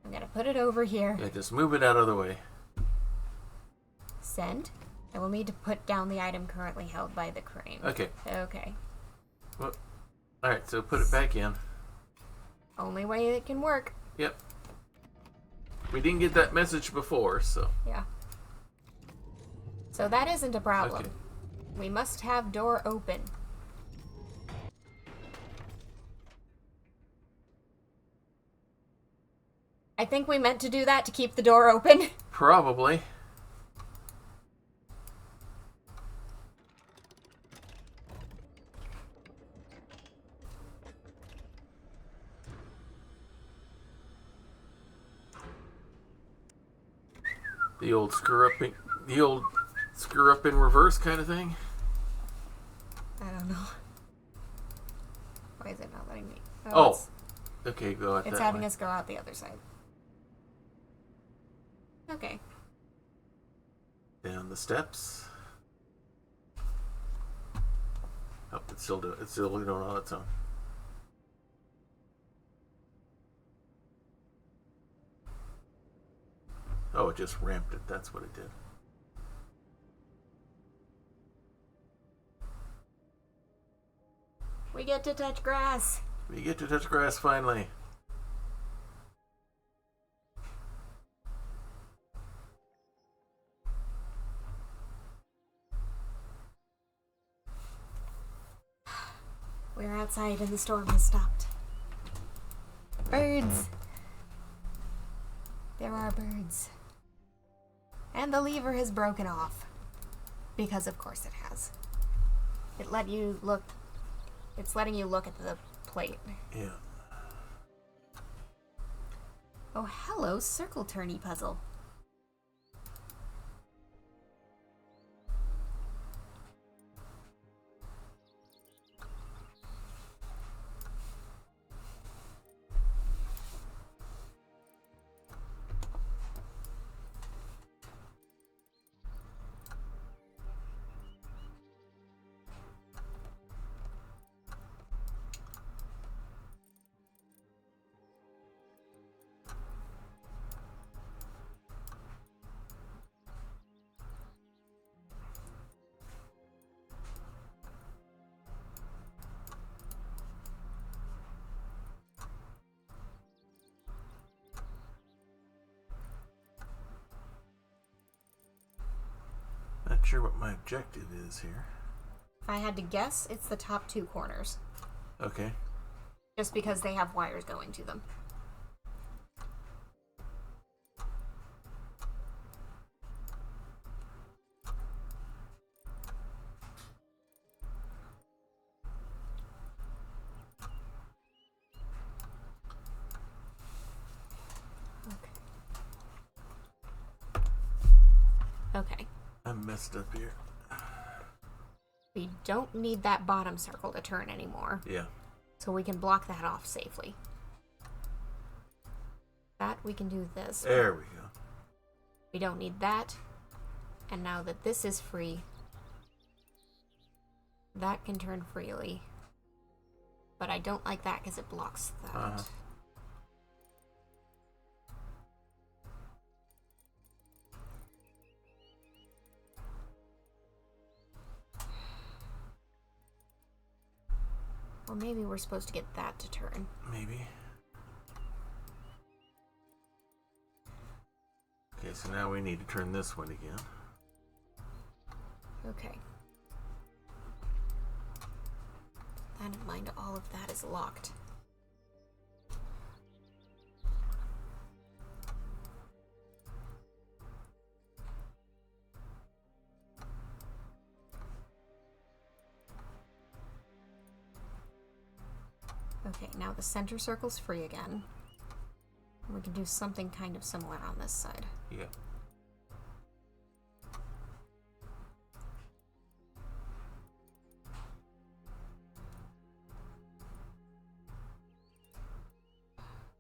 I'm gonna put it over here. Yeah, just move it out of the way. Send. I will need to put down the item currently held by the crane. Okay. Okay. Well, alright, so put it back in. Only way it can work. Yep. We didn't get that message before, so. Yeah. So that isn't a problem. Okay. We must have door open. I think we meant to do that to keep the door open. Probably. The old screw up in reverse kind of thing. I don't know. Why is it not letting me? Oh. Okay, go out It's that having way. us go out the other side. Okay. Down the steps. Oh, it's still doing it on its own. Oh, it just ramped it. That's what it did. We get to touch grass. We get to touch grass finally. We're outside and the storm has stopped. Birds. There are birds. And the lever has broken off. Because of course it has. It's letting you look at the plate. Yeah. Oh, hello, circle turny puzzle. Not sure what my objective is here. If I had to guess, it's the top 2 corners. Okay. Just because they have wires going to them. Okay. I'm messed up here. We don't need that bottom circle to turn anymore. Yeah. So we can block that off safely. That we can do this. There we go. We don't need that. And now that this is free, that can turn freely. But I don't like that because it blocks that. Or maybe we're supposed to get that to turn. Maybe. Okay, so now we need to turn this one again. Okay. That in mind, all of that is locked. Okay, now the center circle's free again. We can do something kind of similar on this side. Yeah.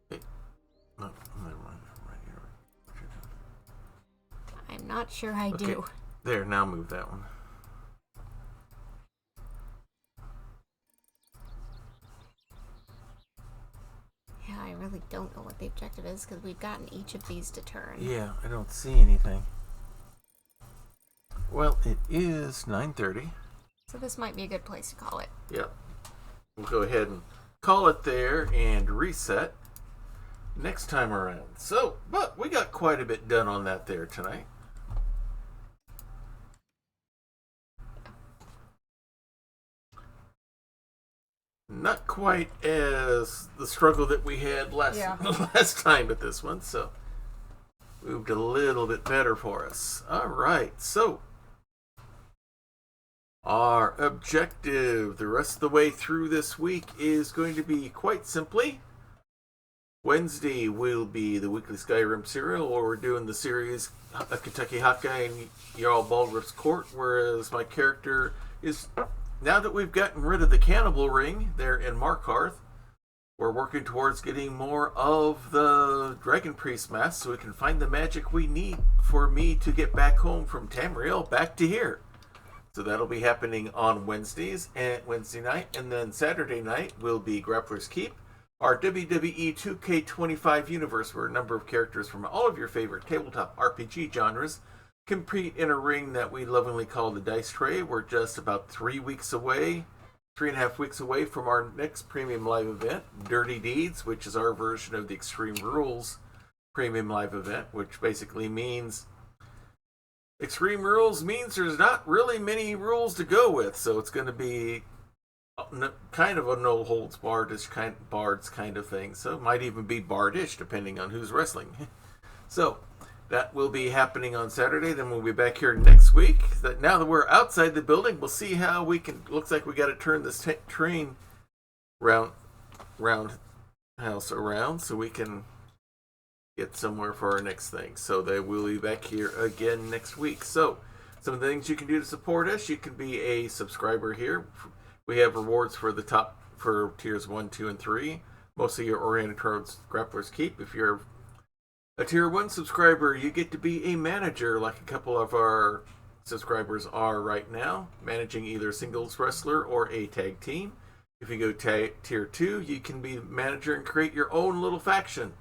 Hey. No, never mind. Right here. What you're doing. I'm not sure I do. There, now move that one. Yeah, I really don't know what the objective is because we've gotten each of these to turn. Yeah, I don't see anything. Well, it is 9:30. So this might be a good place to call it. Yep. We'll go ahead and call it there and reset next time around. So, but we got quite a bit done on that there tonight. Not quite as the struggle that we had last time with this one, so moved a little bit better for us. All right, so our objective the rest of the way through this week is going to be quite simply Wednesday will be the weekly Skyrim serial, where we're doing the series Kentucky Hot Guy and Jarl Baldriff's Court, whereas my character is, now that we've gotten rid of the cannibal ring there in Markarth, we're working towards getting more of the Dragon Priest mask so we can find the magic we need for me to get back home from Tamriel back to here. So that'll be happening on Wednesdays and Wednesday night, and then Saturday night will be Grappler's Keep, our WWE 2K25 universe, where a number of characters from all of your favorite tabletop RPG genres compete in a ring that we lovingly call the Dice Tray. We're just about 3 weeks away, 3.5 weeks away from our next premium live event, Dirty Deeds, which is our version of the Extreme Rules premium live event, which basically means Extreme Rules means there's not really many rules to go with, so it's going to be kind of a no holds barred kind of thing. So it might even be bardish depending on who's wrestling. So that will be happening on Saturday. Then we'll be back here next week. Now that we're outside the building, we'll see how we can. Looks like we got to turn this train roundhouse around so we can get somewhere for our next thing. So they will be back here again next week. So some of the things you can do to support us, you can be a subscriber here. We have rewards for the top for tiers 1, 2, and 3. Mostly you're oriented towards Grappler's Keep. If you're a tier 1 subscriber, you get to be a manager like a couple of our subscribers are right now, managing either a singles wrestler or a tag team. If you go tier 2, you can be manager and create your own little faction.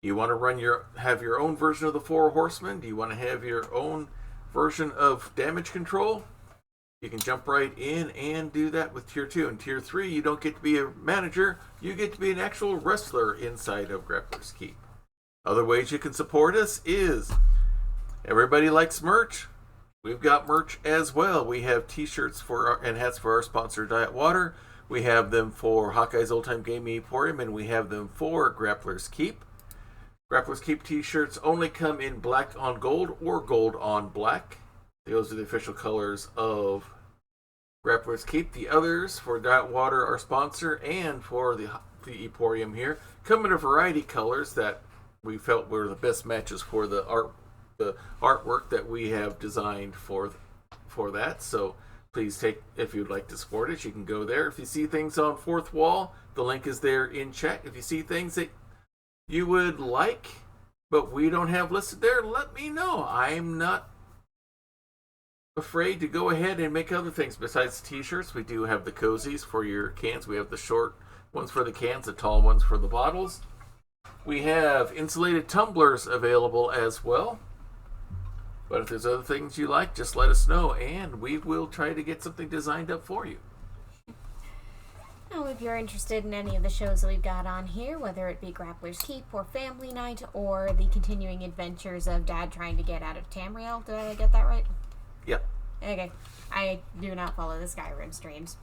You want to have your own version of the Four Horsemen? Do you want to have your own version of damage control? You can jump right in and do that with tier 2. And tier 3, you don't get to be a manager, you get to be an actual wrestler inside of Grappler's Keep. Other ways you can support us is, everybody likes merch. We've got merch as well. We have t-shirts and hats for our sponsor, Diet Water. We have them for Hawkeye's Old Time Gaming Emporium, and we have them for Grappler's Keep. Grappler's Keep t-shirts only come in black on gold or gold on black. Those are the official colors of Grappler's Keep. The others, for Diet Water, our sponsor, and for the Emporium here, come in a variety of colors that we felt were the best matches for the artwork that we have designed for that. So please if you'd like to support it, you can go there. If you see things on Fourth Wall, the link is there in chat. If you see things that you would like, but we don't have listed there, let me know. I'm not afraid to go ahead and make other things besides t-shirts. We do have the cozies for your cans. We have the short ones for the cans, the tall ones for the bottles. We have insulated tumblers available as well. But if there's other things you like, just let us know, and we will try to get something designed up for you. Now, if you're interested in any of the shows that we've got on here, whether it be Grappler's Keep or Family Night or the continuing adventures of Dad trying to get out of Tamriel, did I get that right? Yep. Okay. I do not follow the Skyrim streams.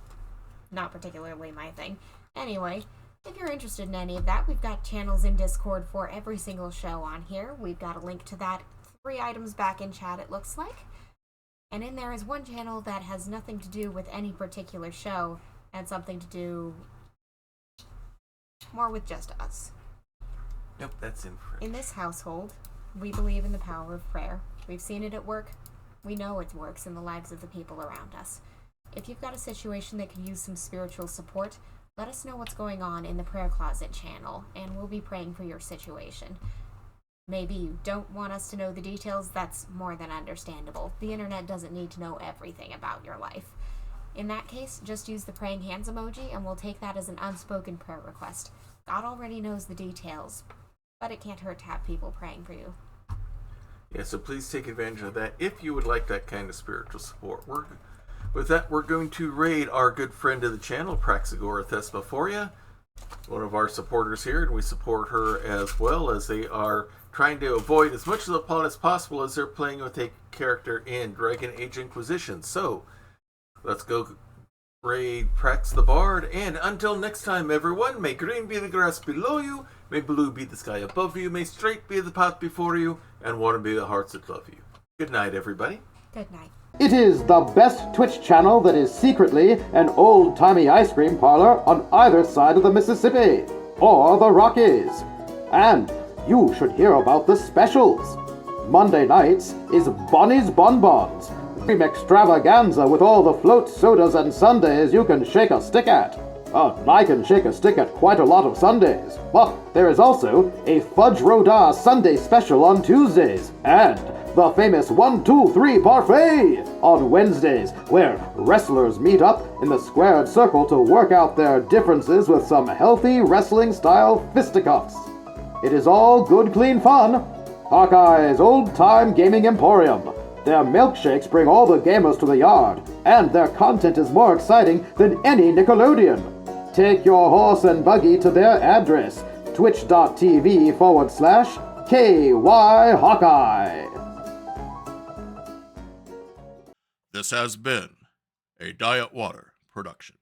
Not particularly my thing. Anyway, if you're interested in any of that, we've got channels in Discord for every single show on here. We've got a link to that 3 items back in chat, it looks like. And in there is one channel that has nothing to do with any particular show and something to do more with just us. Nope, that's in French. In this household, we believe in the power of prayer. We've seen it at work. We know it works in the lives of the people around us. If you've got a situation that could use some spiritual support, let us know what's going on in the Prayer Closet channel, and we'll be praying for your situation. Maybe you don't want us to know the details, that's more than understandable. The internet doesn't need to know everything about your life. In that case, just use the praying hands emoji, and we'll take that as an unspoken prayer request. God already knows the details, but it can't hurt to have people praying for you. Yeah, so please take advantage of that if you would like that kind of spiritual support. With that, we're going to raid our good friend of the channel, Praxagora Thesmophoria, one of our supporters here, and we support her as well, as they are trying to avoid as much of the plot as possible as they're playing with a character in Dragon Age Inquisition. So, let's go raid Prax the Bard, and until next time, everyone, may green be the grass below you, may blue be the sky above you, may straight be the path before you, and warm be the hearts that love you. Good night, everybody. Good night. It is the best Twitch channel that is secretly an old-timey ice cream parlor on either side of the Mississippi, or the Rockies. And you should hear about the specials. Monday nights is Bonnie's Bonbons, cream extravaganza with all the float sodas and sundaes you can shake a stick at. I can shake a stick at quite a lot of Sundays. But there is also a Fudge Rodin Sunday special on Tuesdays, and the famous 1, 2, 3 parfait on Wednesdays, where wrestlers meet up in the squared circle to work out their differences with some healthy wrestling-style fisticuffs. It is all good, clean fun. Hawkeye's Old Time Gaming Emporium. Their milkshakes bring all the gamers to the yard, and their content is more exciting than any Nickelodeon. Take your horse and buggy to their address, twitch.tv/KY Hawkeye. This has been a Diet Water production.